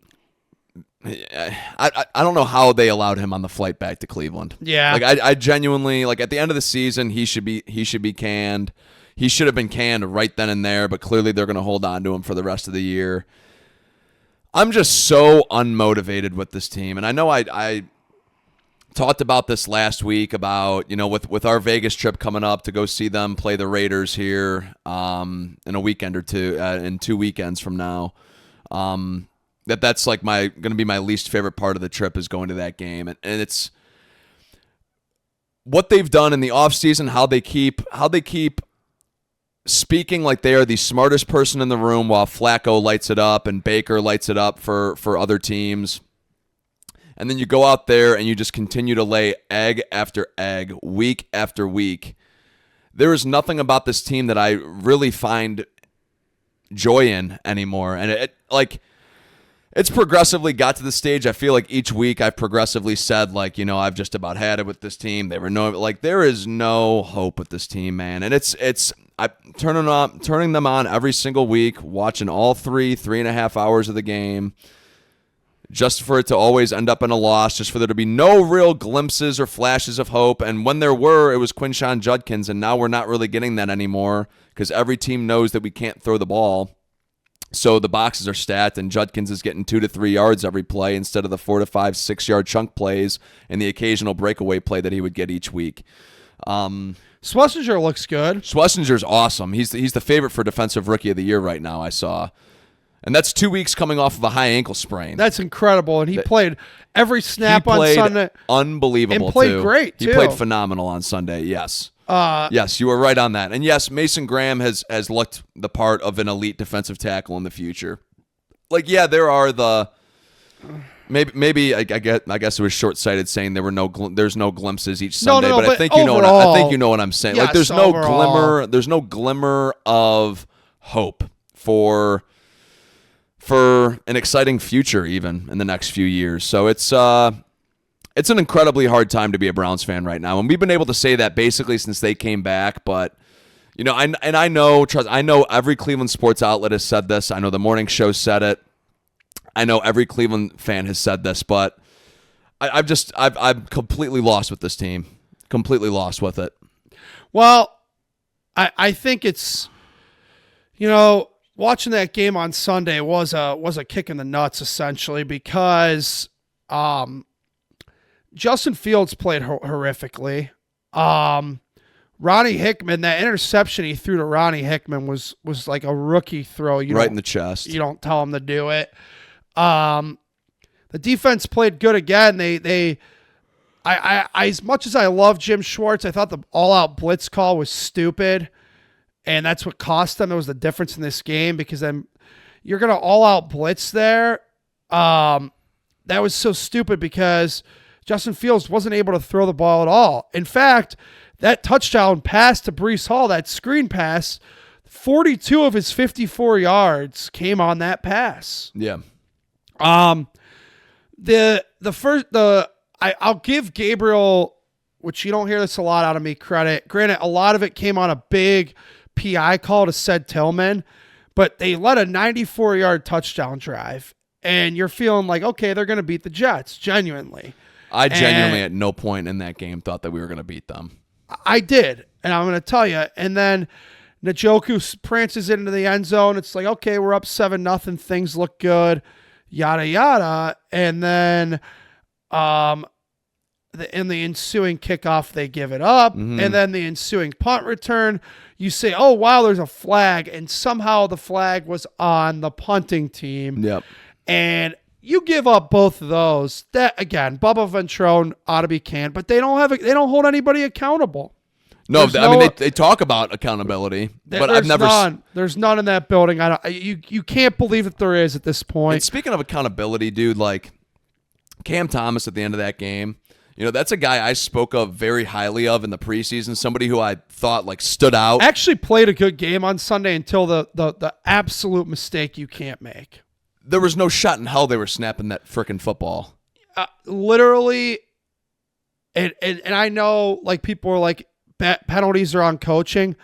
I don't know how they allowed him on the flight back to Cleveland. Yeah, like I genuinely, like, at the end of the season he should be canned. He should have been canned right then and there, but clearly they're going to hold on to him for the rest of the year. I'm just so unmotivated with this team, and I know I talked about this last week about, you know, with our Vegas trip coming up to go see them play the Raiders here in a weekend or two, in 2 weekends from now. That's like going to be my least favorite part of the trip is going to that game, and it's what they've done in the offseason, how they keep speaking like they are the smartest person in the room while Flacco lights it up and Baker lights it up for other teams. And then you go out there and you just continue to lay egg after egg, week after week. There is nothing about this team that I really find joy in anymore. And it's progressively got to the stage. I feel like each week I've progressively said, like, you know, I've just about had it with this team. There is no hope with this team, man. And I'm turning them on every single week, watching all 3.5 hours of the game. just for it to always end up in a loss, just for there to be no real glimpses or flashes of hope. And when there were, it was Quinshon Judkins, and now we're not really getting that anymore because every team knows that we can't throw the ball. So the boxes are stacked, and Judkins is getting 2 to 3 yards every play instead of the 4 to 5, 6 yard chunk plays and the occasional breakaway play that he would get each week. Schlesinger looks good. Schlesinger's awesome. He's the favorite for Defensive Rookie of the Year right now, I saw. And that's 2 weeks coming off of a high ankle sprain. That's incredible. And he played every snap on Sunday. Unbelievable, and played too. Great, too. He played phenomenal on Sunday, yes. Yes, you were right on that. And yes, Mason Graham has looked the part of an elite defensive tackle in the future. Like, yeah, there are the maybe I guess it was short-sighted saying there's no glimpses each Sunday, but I think overall, I think you know what I'm saying. Yes, like there's no glimmer of hope for an exciting future even in the next few years. So it's an incredibly hard time to be a Browns fan right now, and we've been able to say that basically since they came back. But I know every Cleveland sports outlet has said this. I know the morning show said it. I know every Cleveland fan has said this, but I'm completely lost with this team. Completely lost with it. Well, I think it's watching that game on Sunday was a kick in the nuts essentially because Justin Fields played horrifically. Ronnie Hickman, that interception he threw to Ronnie Hickman was like a rookie throw. Right in the chest. You don't tell him to do it. The defense played good again. I as much as I love Jim Schwartz, I thought the all-out blitz call was stupid, and that's what cost them. It was the difference in this game because then you're going to all-out blitz there. That was so stupid because Justin Fields wasn't able to throw the ball at all. In fact, that touchdown pass to Breece Hall, that screen pass, 42 of his 54 yards came on that pass. Yeah. I'll give Gabriel, which you don't hear this a lot out of me, credit. Granted, a lot of it came on a big PI call to Ced Tillman, but they led a 94-yard touchdown drive, and you're feeling like, okay, they're going to beat the Jets, genuinely. I genuinely at no point in that game thought that we were going to beat them. I did, and I'm going to tell you. And then Njoku prances into the end zone. It's like, okay, we're up 7-0. Things look good, yada, yada. And then in the ensuing kickoff, they give it up. Mm-hmm. And then the ensuing punt return, you say, oh, wow, there's a flag. And somehow the flag was on the punting team. Yep. And you give up both of those. That again, Bubba Ventrone ought to be canned, but they don't hold anybody accountable. No, I mean they talk about accountability, but I've never. There's none in that building. You can't believe that there is at this point. And speaking of accountability, dude, like Cam Thomas at the end of that game, that's a guy I spoke of very highly of in the preseason. Somebody who I thought like stood out. Actually played a good game on Sunday until the absolute mistake you can't make. There was no shot in hell they were snapping that frickin' football. Literally, and I know like people are like penalties are on coaching.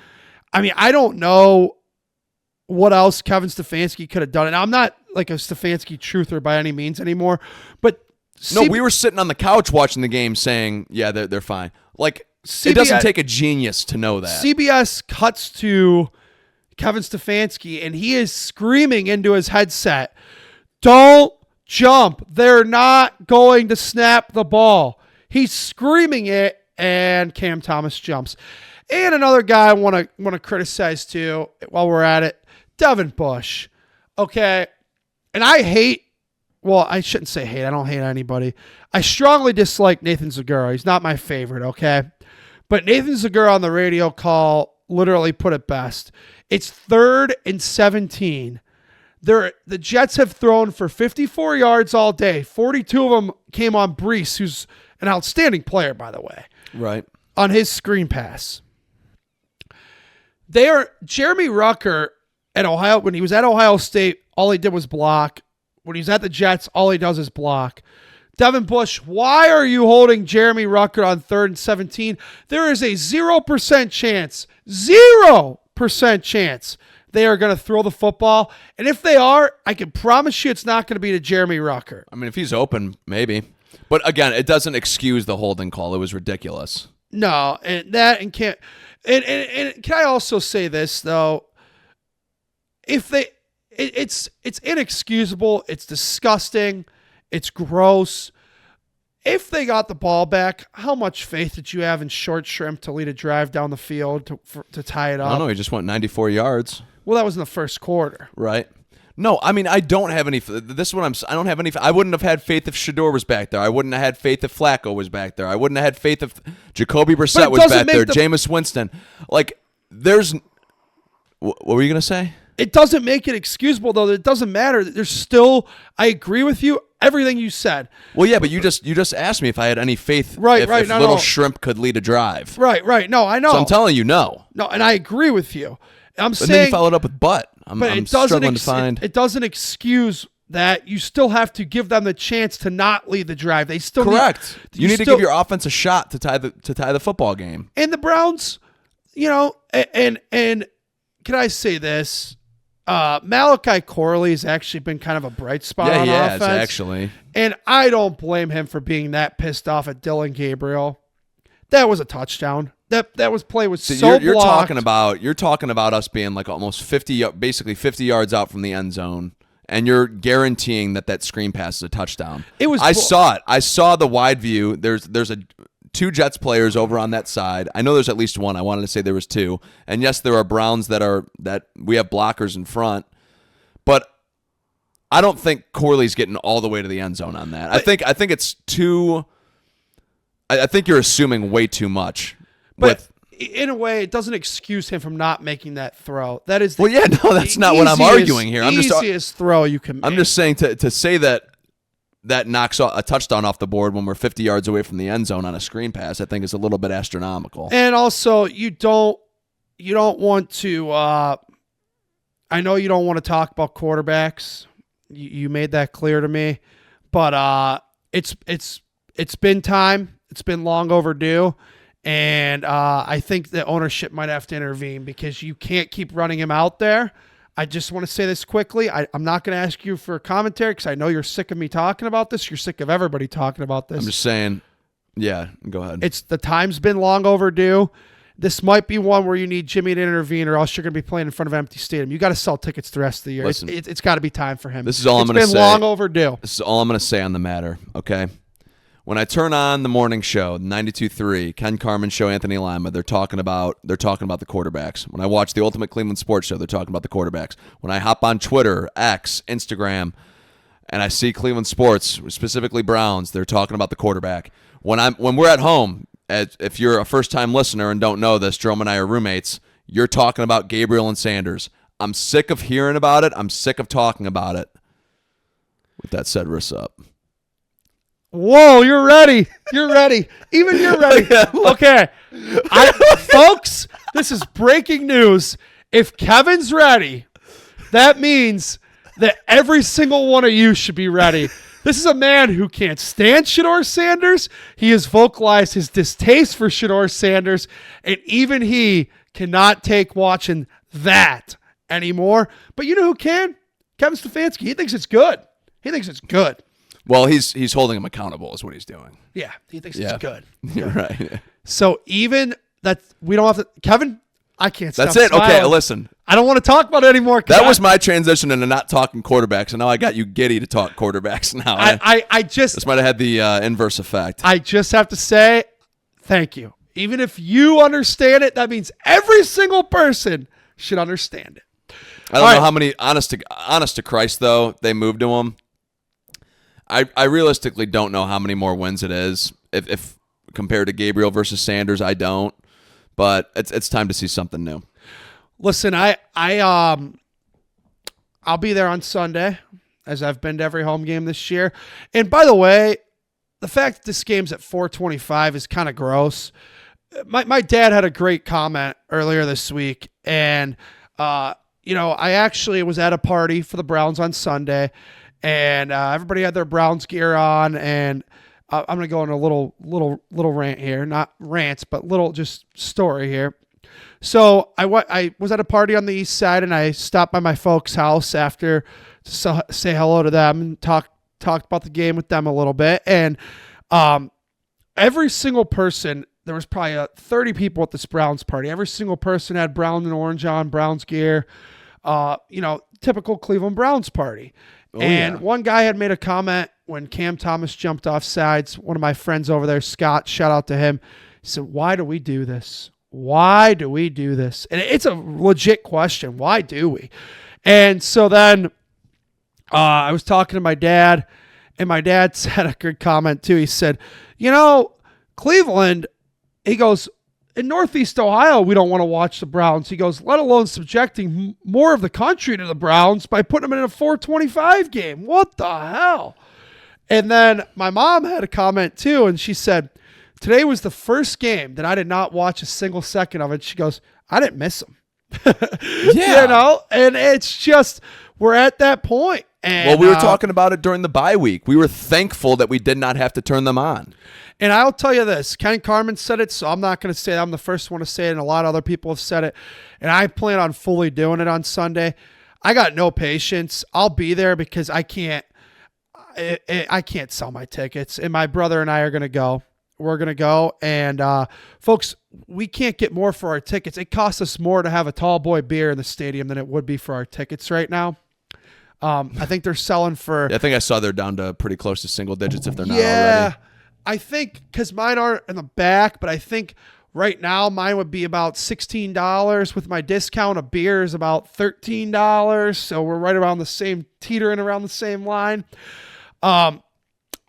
I mean, I don't know what else Kevin Stefanski could have done. And I'm not like a Stefanski truther by any means anymore. But we were sitting on the couch watching the game saying, yeah, they're fine. Like it doesn't take a genius to know that. CBS cuts to Kevin Stefanski, and he is screaming into his headset, don't jump. They're not going to snap the ball. He's screaming it, and Cam Thomas jumps. And another guy I want to criticize too while we're at it, Devin Bush. Okay, and I shouldn't say hate. I don't hate anybody. I strongly dislike Nathan Zagura. He's not my favorite, okay? But Nathan Zagura on the radio call literally put it best. It's 3rd and 17. The Jets have thrown for 54 yards all day. 42 of them came on Breece, who's an outstanding player, by the way. Right. On his screen pass. Jeremy Rucker at Ohio, when he was at Ohio State, all he did was block. When he's at the Jets, all he does is block. Devin Bush, why are you holding Jeremy Rucker on 3rd and 17? There is a 0% chance they are going to throw the football. And if they are, I can promise you it's not going to be to Jeremy Rucker. I mean, if he's open, maybe. But again, it doesn't excuse the holding call. It was ridiculous. No, and can I also say this though? It's inexcusable. It's disgusting. It's gross. If they got the ball back, how much faith did you have in Short Shrimp to lead a drive down the field to tie it up? I don't know. He just went 94 yards. Well, that was in the first quarter. Right. No, I mean, I don't have any. This is what I don't have any. I wouldn't have had faith if Shador was back there. I wouldn't have had faith if Flacco was back there. I wouldn't have had faith if Jacoby Brissett was back there. Jameis Winston. Like, there's. What were you going to say? It doesn't make it excusable, though. It doesn't matter. There's still. I agree with you. Everything you said. Well, yeah, but you just asked me if I had any faith if Little Shrimp could lead a drive. Right. No, I know. So I'm telling you no. No, and I agree with you. I'm saying. And then you followed up with but. I'm struggling to find. It doesn't excuse that. You still have to give them the chance to not lead the drive. They still correct. You need to give your offense a shot to tie the football game. And the Browns, and can I say this? Malachi Corley has actually been kind of a bright spot on offense. Actually. And I don't blame him for being that pissed off at Dylan Gabriel. That was a touchdown. That play was so you're blocked. You're talking about us being like almost 50 yards out from the end zone, and you're guaranteeing that screen pass is a touchdown. I saw it. I saw the wide view. There's two Jets players over on that side. I know there's at least one. I wanted to say there was two. And yes, there are Browns that we have blockers in front. But I don't think Corley's getting all the way to the end zone on that. I think it's too. I think you're assuming way too much. But in a way, it doesn't excuse him from not making that throw. That is that's not what I'm arguing here. I'm easiest throw you can make. I'm just saying to say that knocks a touchdown off the board when we're 50 yards away from the end zone on a screen pass, I think is a little bit astronomical. And also, you don't want to. I know you don't want to talk about quarterbacks. You made that clear to me, but it's been time. It's been long overdue, and I think the ownership might have to intervene because you can't keep running him out there. I just want to say this quickly. I'm not going to ask you for a commentary because I know you're sick of me talking about this. You're sick of everybody talking about this. I'm just saying, yeah, go ahead. The time's been long overdue. This might be one where you need Jimmy to intervene or else you're going to be playing in front of an empty stadium. You got to sell tickets the rest of the year. Listen, it's got to be time for him. This is all I'm going to say. It's been long overdue. This is all I'm going to say on the matter, okay? When I turn on the morning show, 92.3, Ken Carman show, Anthony Lima, they're talking about the quarterbacks. When I watch the Ultimate Cleveland Sports Show, they're talking about the quarterbacks. When I hop on Twitter, X, Instagram, and I see Cleveland sports, specifically Browns, they're talking about the quarterback. When we're at home, if you're a first-time listener and don't know this, Jerome and I are roommates, you're talking about Gabriel and Sanders. I'm sick of hearing about it. I'm sick of talking about it. With that said, wrist up. Whoa, you're ready. You're ready. Even you're ready. Okay. Folks, this is breaking news. If Kevin's ready, that means that every single one of you should be ready. This is a man who can't stand Shador Sanders. He has vocalized his distaste for Shador Sanders, and even he cannot take watching that anymore. But you know who can? Kevin Stefanski. He thinks it's good. Well, he's holding him accountable is what he's doing. Yeah, he thinks it's good. You're right. So even that, we don't have to, Kevin, I can't stop That's it. smiling. Okay, listen. I don't want to talk about it anymore. That was my transition into not talking quarterbacks, and now I got you giddy to talk quarterbacks now. This might have had the inverse effect. I just have to say thank you. Even if you understand it, that means every single person should understand it. I don't know how many, honest to Christ, though, they moved to him. I realistically don't know how many more wins it is. If compared to Gabriel versus Sanders, I don't. But it's time to see something new. Listen, I'll be there on Sunday, as I've been to every home game this year. And by the way, the fact that this game's at 4:25 is kind of gross. My dad had a great comment earlier this week, and I actually was at a party for the Browns on Sunday. And everybody had their Browns gear on, and I'm going to go on a little rant here. Not rants, but little just story here. So I was at a party on the east side, and I stopped by my folks' house after to say hello to them and talked about the game with them a little bit. And every single person, there was probably 30 people at this Browns party. Every single person had brown and orange on, Browns gear, typical Cleveland Browns party. One guy had made a comment when Cam Thomas jumped off sides. One of my friends over there, Scott, shout out to him. He said, "Why do we do this? Why do we do this?" And it's a legit question. Why do we? And so then I was talking to my dad, and my dad said a good comment too. He said, Cleveland, he goes, in Northeast Ohio, we don't want to watch the Browns. He goes, let alone subjecting more of the country to the Browns by putting them in a 425 game. What the hell? And then my mom had a comment too, and she said, today was the first game that I did not watch a single second of it. She goes, I didn't miss them. Yeah. And it's just, we're at that point. And, well, we were talking about it during the bye week. We were thankful that we did not have to turn them on. And I'll tell you this, Ken Carmen said it, so I'm not going to say it. I'm the first one to say it, and a lot of other people have said it. And I plan on fully doing it on Sunday. I got no patience. I'll be there because I can't sell my tickets. And my brother and I are going to go. We're going to go. And folks, we can't get more for our tickets. It costs us more to have a tall boy beer in the stadium than it would be for our tickets right now. I think they're selling for... Yeah, I think I saw they're down to pretty close to single digits if they're not already. I think because mine aren't in the back, but I think right now mine would be about $16 with my discount. A beer is about $13. So we're right around the same, teetering around the same line. I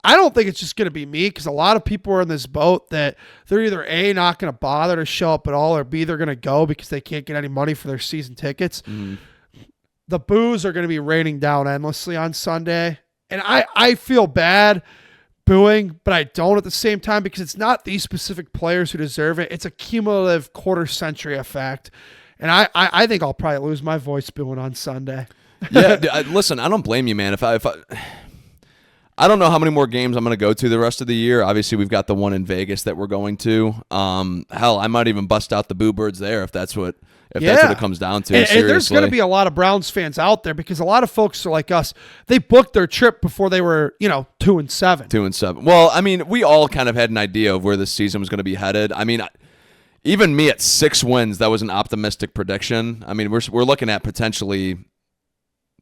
don't think it's just going to be me because a lot of people are in this boat that they're either A, not going to bother to show up at all, or B, they're going to go because they can't get any money for their season tickets. Mm-hmm. The boos are going to be raining down endlessly on Sunday. And I feel bad booing, but I don't at the same time because it's not these specific players who deserve it. It's a cumulative quarter century effect. And I think I'll probably lose my voice booing on Sunday. Yeah, listen, I don't blame you, man. If I don't know how many more games I'm going to go to the rest of the year. Obviously, we've got the one in Vegas that we're going to. Hell, I might even bust out the Boo Birds there if that's what it comes down to. And there's going to be a lot of Browns fans out there because a lot of folks are like us. They booked their trip before they were, 2-7. 2-7. Well, I mean, we all kind of had an idea of where this season was going to be headed. I mean, even me at 6 wins, that was an optimistic prediction. I mean, we're looking at potentially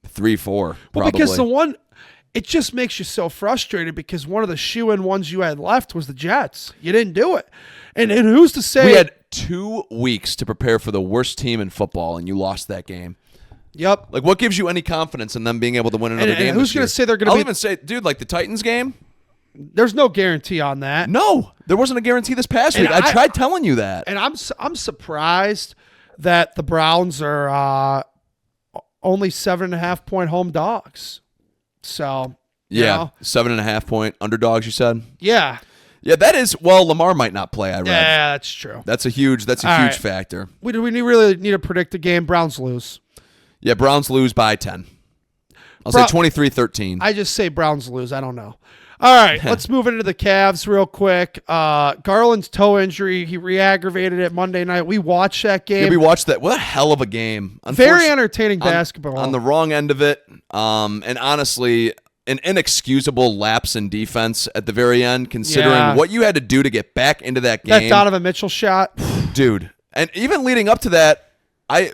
3-4. Well, probably. because it just makes you so frustrated because one of the shoe-in ones you had left was the Jets. You didn't do it. And who's to say... We had 2 weeks to prepare for the worst team in football, and you lost that game. Yep. Like, what gives you any confidence in them being able to win another game? And who's going to say they're going to I'll even say, dude, like the Titans game? There's no guarantee on that. No, there wasn't a guarantee this past week. I tried telling you that. And I'm surprised that the Browns are only 7.5-point home dogs. So, yeah, 7.5-point underdogs, you said? Yeah. Yeah, that is. Well, Lamar might not play. I read. Yeah, that's true. That's a huge factor. We really need to predict the game. Browns lose. Yeah, Browns lose by 10. I'll say 23-13. I just say Browns lose. I don't know. All right, let's move into the Cavs real quick. Garland's toe injury, he re-aggravated it Monday night. We watched that game. Yeah, we watched that. What a hell of a game. Very entertaining basketball. On the wrong end of it, and honestly, an inexcusable lapse in defense at the very end, considering what you had to do to get back into that game. That Donovan Mitchell shot. Dude, and even leading up to that,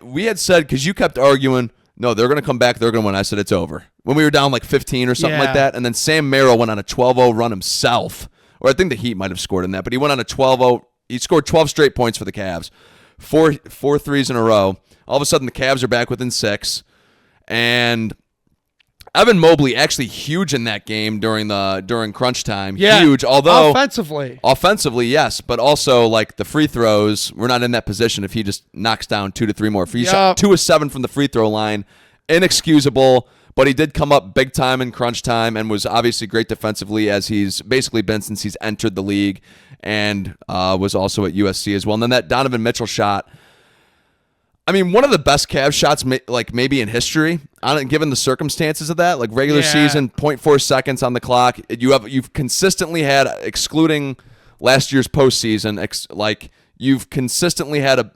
we had said, because you kept arguing, no, they're going to come back, they're going to win. I said, it's over. When we were down like 15 or something like that, and then Sam Merrill went on a 12-0 run himself, or I think the Heat might have scored in that, but he went on a 12-0. He scored 12 straight points for the Cavs, four threes in a row. All of a sudden, the Cavs are back within 6, and Evan Mobley actually huge in that game during crunch time. Yeah, huge. Although offensively, yes, but also like the free throws, we're not in that position if he just knocks down 2 to 3 more. If he shot 2 of 7 from the free throw line, inexcusable. But he did come up big time in crunch time and was obviously great defensively, as he's basically been since he's entered the league, and was also at USC as well. And then that Donovan Mitchell shot, I mean, one of the best Cavs shots, like maybe in history, given the circumstances of that. Like regular season, 0.4 seconds on the clock. You've consistently had, excluding last year's postseason, you've consistently had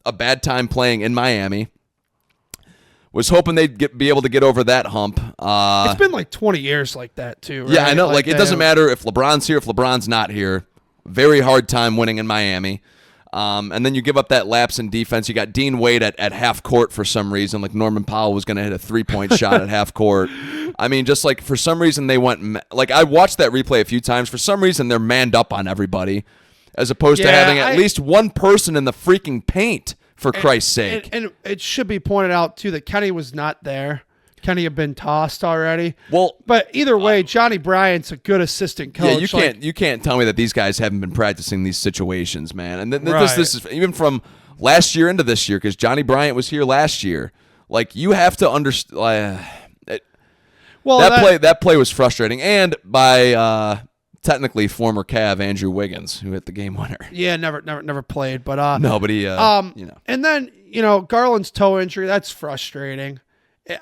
a bad time playing in Miami. Was hoping they'd be able to get over that hump. It's been like 20 years like that, too, right? Yeah, I know. Like it doesn't they- matter if LeBron's here, if LeBron's not here. Very hard time winning in Miami. And then you give up that lapse in defense. You got Dean Wade at half court for some reason. Like Norman Powell was going to hit a 3-point shot at half court. I mean, just like for some reason they went. Like I watched that replay a few times. For some reason they're manned up on everybody, as opposed to having at least one person in the freaking paint. For Christ's sake. And it should be pointed out, too, that Kenny was not there. Kenny had been tossed already. Well, but either way, Johnny Bryant's a good assistant coach. Yeah, you can't tell me that these guys haven't been practicing these situations, man. And Right. this is even from last year into this year, because Johnny Bryant was here last year. Like you have to understand. That play was frustrating, and by technically former Cav Andrew Wiggins, who hit the game winner. Yeah, never played, but no, but he and then Garland's toe injury, that's frustrating.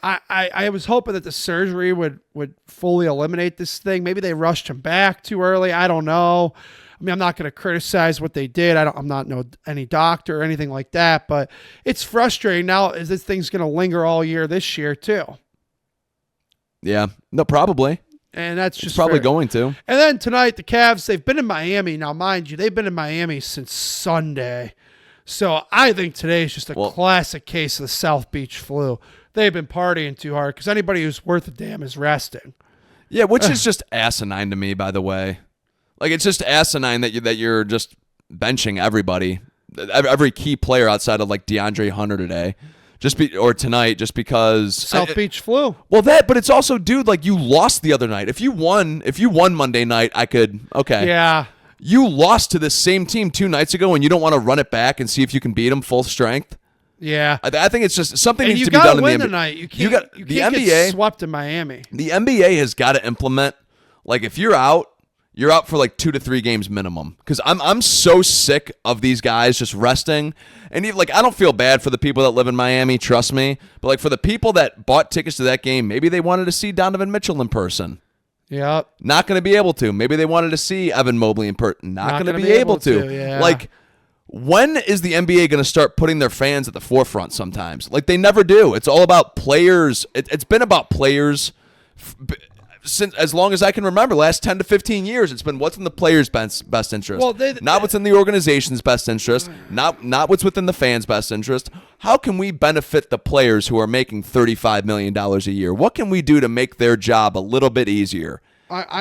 I was hoping that the surgery would fully eliminate this thing. Maybe they rushed him back too early. I don't know. I mean, I'm not going to criticize what they did. I'm not any doctor or anything like that, but it's frustrating. Now, is this thing's going to linger all year this year too? Yeah, no, probably. And that's just probably fair. going to. And then tonight, the Cavs, they've been in Miami. Now, mind you, they've been in Miami since Sunday. So I think today is just a classic case of the South Beach flu. They've been partying too hard because anybody who's worth a damn is resting. Yeah, which is just asinine to me, by the way. Like, it's just asinine that you're just benching everybody, every key player outside of, like, DeAndre Hunter today. Or tonight, just because South Beach flu. Well, but it's also, dude, like you lost the other night. If you won Monday night, Yeah. You lost to this same team 2 nights ago, and you don't want to run it back and see if you can beat them full strength. Yeah. I think it's just something and needs to be done in the NBA. Tonight. You can't NBA, get swept in Miami. The NBA has got to implement, like, if you're out for like 2 to 3 games minimum. Because I'm so sick of these guys just resting. And even, like, I don't feel bad for the people that live in Miami, trust me. But like for the people that bought tickets to that game, maybe they wanted to see Donovan Mitchell in person. Yep. Not going to be able to. Maybe they wanted to see Evan Mobley in person. Not going to be able to. Yeah. Like, when is the NBA going to start putting their fans at the forefront sometimes? Like, they never do. It's all about players. It's been about players since as long as I can remember, last 10 to 15 years. It's been what's in the players' best interest. Well, not what's in the organization's best interest, not what's within the fans' best interest. How can we benefit the players who are making $35 million a year? What can we do to make their job a little bit easier?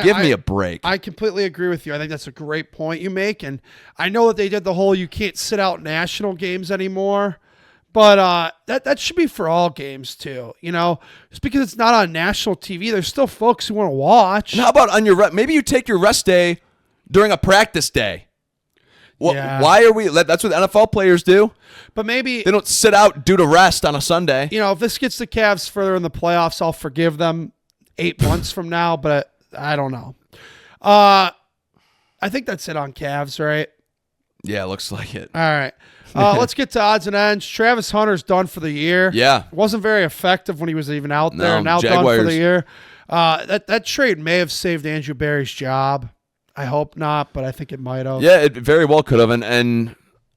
Give me a break. I completely agree with you. I think that's a great point you make. And I know that they did the whole you can't sit out national games anymore. But that should be for all games too, just because it's not on national TV. There's still folks who want to watch. And how about on your maybe you take your rest day during a practice day? Yeah. Why are we? That's what NFL players do. But maybe they don't sit out due to rest on a Sunday. If this gets the Cavs further in the playoffs, I'll forgive them 8 months from now. But I don't know. I think that's it on Cavs, right? Yeah, looks like it. All right. Let's get to odds and ends. Travis Hunter's done for the year. Yeah. Wasn't very effective when he was even out there. No, Now Jaguars. done for the year. That trade may have saved Andrew Barry's job. I hope not, but I think it might have. Yeah, it very well could have. And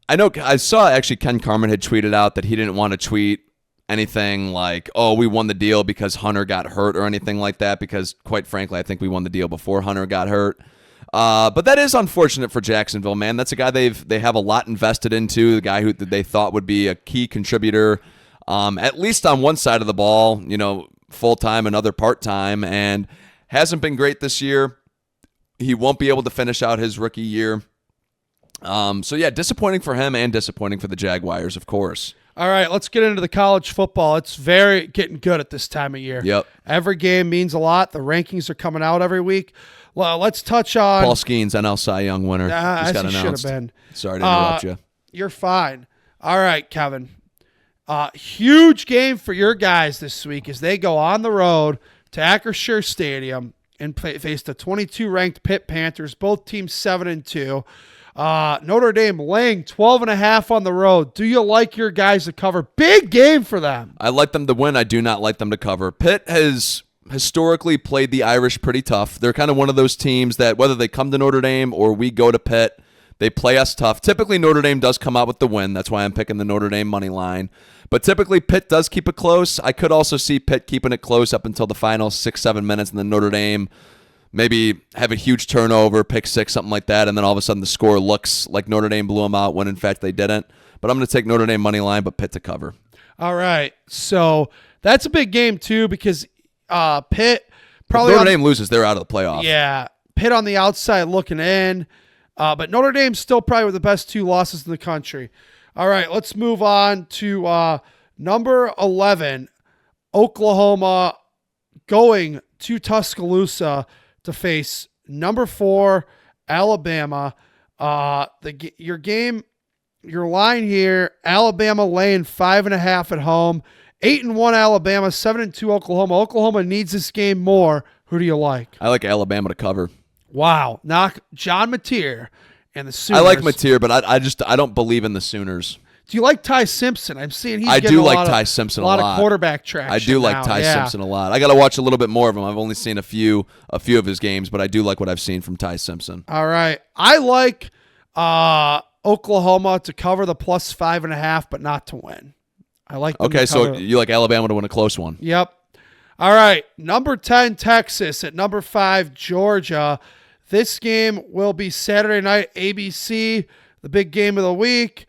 I know I saw actually Ken Carmen had tweeted out that he didn't want to tweet anything like, oh, we won the deal because Hunter got hurt or anything like that, because quite frankly, I think we won the deal before Hunter got hurt. But that is unfortunate for Jacksonville, man. That's a guy they have a lot invested into, the guy who they thought would be a key contributor, at least on one side of the ball, full-time and other part-time, and hasn't been great this year. He won't be able to finish out his rookie year. So, yeah, disappointing for him and disappointing for the Jaguars, of course. All right, let's get into the college football. It's getting good at this time of year. Yep. Every game means a lot. The rankings are coming out every week. Well, let's touch on Paul Skeens, NL Cy Young winner. Just got announced. Should have been. Sorry to interrupt you. You're fine. All right, Kevin. Huge game for your guys this week as they go on the road to Acrisure Stadium and face the 22-ranked Pitt Panthers, both teams 7-2. Notre Dame laying 12.5 on the road. Do you like your guys to cover? Big game for them. I like them to win. I do not like them to cover. Pitt has historically played the Irish pretty tough. They're kind of one of those teams that whether they come to Notre Dame or we go to Pitt, They play us tough. Typically, Notre Dame does come out with the win. That's why I'm picking the Notre Dame money line. But typically, Pitt does keep it close. I could also see Pitt keeping it close up until the final 6-7 minutes, and then Notre Dame maybe have a huge turnover, pick six, something like that, and then all of a sudden the score looks like Notre Dame blew them out when in fact they didn't. But I'm going to take Notre Dame money line, but Pitt to cover. All right. So that's a big game, too, because Pitt probably. If Notre Dame loses, they're out of the playoff. Yeah. Pitt on the outside looking in. But Notre Dame's still probably with the best 2 losses in the country. All right. Let's move on to number 11, Oklahoma, going to Tuscaloosa to face number 4, Alabama. Your line here, Alabama laying 5.5 at home, 8-1 Alabama, 7-2 Oklahoma. Oklahoma needs this game more. Who do you like? I like Alabama to cover. Wow. Knock John Mateer and the Sooners. I like Mateer, but I don't believe in the Sooners. Do you like Ty Simpson? I'm seeing I do like Ty Simpson a lot. A lot of quarterback traction. I do like Ty Simpson a lot. I got to watch a little bit more of him. I've only seen a few of his games, but I do like what I've seen from Ty Simpson. All right. I like Oklahoma to cover the plus 5.5, but not to win. I like them Okay, so you like Alabama to win a close one. Yep. All right. Number 10, Texas at number 5, Georgia. This game will be Saturday night, ABC, the big game of the week.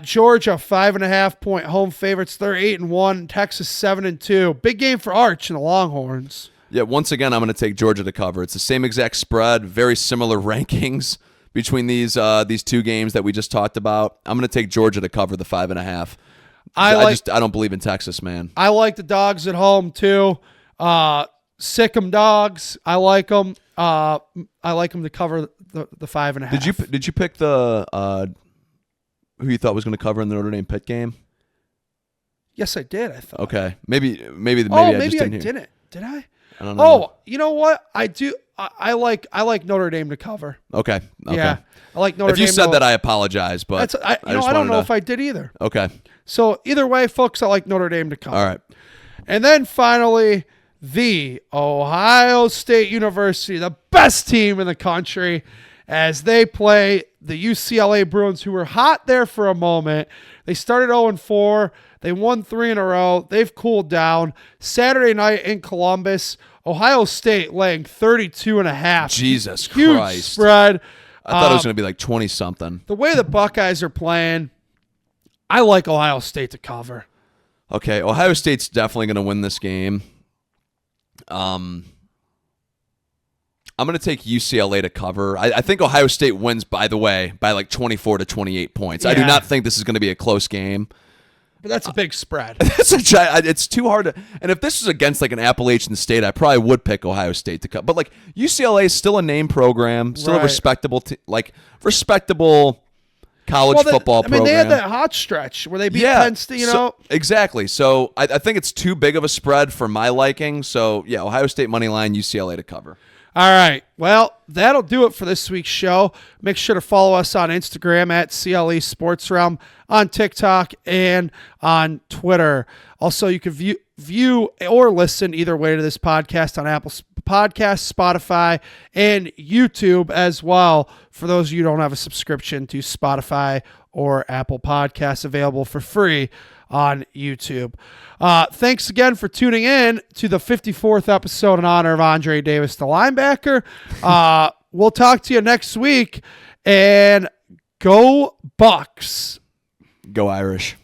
Georgia, 5.5-point home favorites. They're 8-1. Texas, 7-2. Big game for Arch and the Longhorns. Yeah, once again, I'm going to take Georgia to cover. It's the same exact spread, very similar rankings between these 2 games that we just talked about. I'm going to take Georgia to cover the 5.5. I don't believe in Texas, man. I like the dogs at home too. Sick 'em dogs. I like them. I like them to cover the 5.5. Did you pick the who you thought was going to cover in the Notre Dame Pitt game? Yes, I did. I thought. Okay, maybe I just didn't hear. Didn't. Did I? I don't know. Oh, you know what? I do. I like Notre Dame to cover. Okay. Yeah, I like Notre Dame. If you said that, I apologize, but I don't know if I did either. Okay. So either way, folks, I like Notre Dame to cover. All right. And then finally, the Ohio State University, the best team in the country, as they play the UCLA Bruins, who were hot there for a moment. They started 0-4. They won 3 in a row. They've cooled down. Saturday night in Columbus, Ohio State laying 32.5. Jesus Huge Christ. spread. I thought it was going to be like 20-something. The way the Buckeyes are playing, I like Ohio State to cover. Okay, Ohio State's definitely going to win this game. I'm going to take UCLA to cover. I think Ohio State wins, by the way, by like 24 to 28 points. Yeah. I do not think this is going to be a close game. But that's a big spread. It's too hard to. And if this was against like an Appalachian State, I probably would pick Ohio State to cover. But like UCLA is still a name program, still a respectable college football program. They had that hot stretch where they beat Penn State, Exactly. So I think it's too big of a spread for my liking. So, yeah, Ohio State money line, UCLA to cover. All right. Well, that'll do it for this week's show. Make sure to follow us on Instagram at CLE Sports Realm, on TikTok, and on Twitter. Also, you can view or listen either way to this podcast on Apple Podcasts, Spotify, and YouTube as well. For those of you who don't have a subscription to Spotify or Apple Podcasts, available for free on YouTube. Thanks again for tuning in to the 54th episode in honor of Andre Davis, the linebacker. We'll talk to you next week, and go Bucks. Go Irish.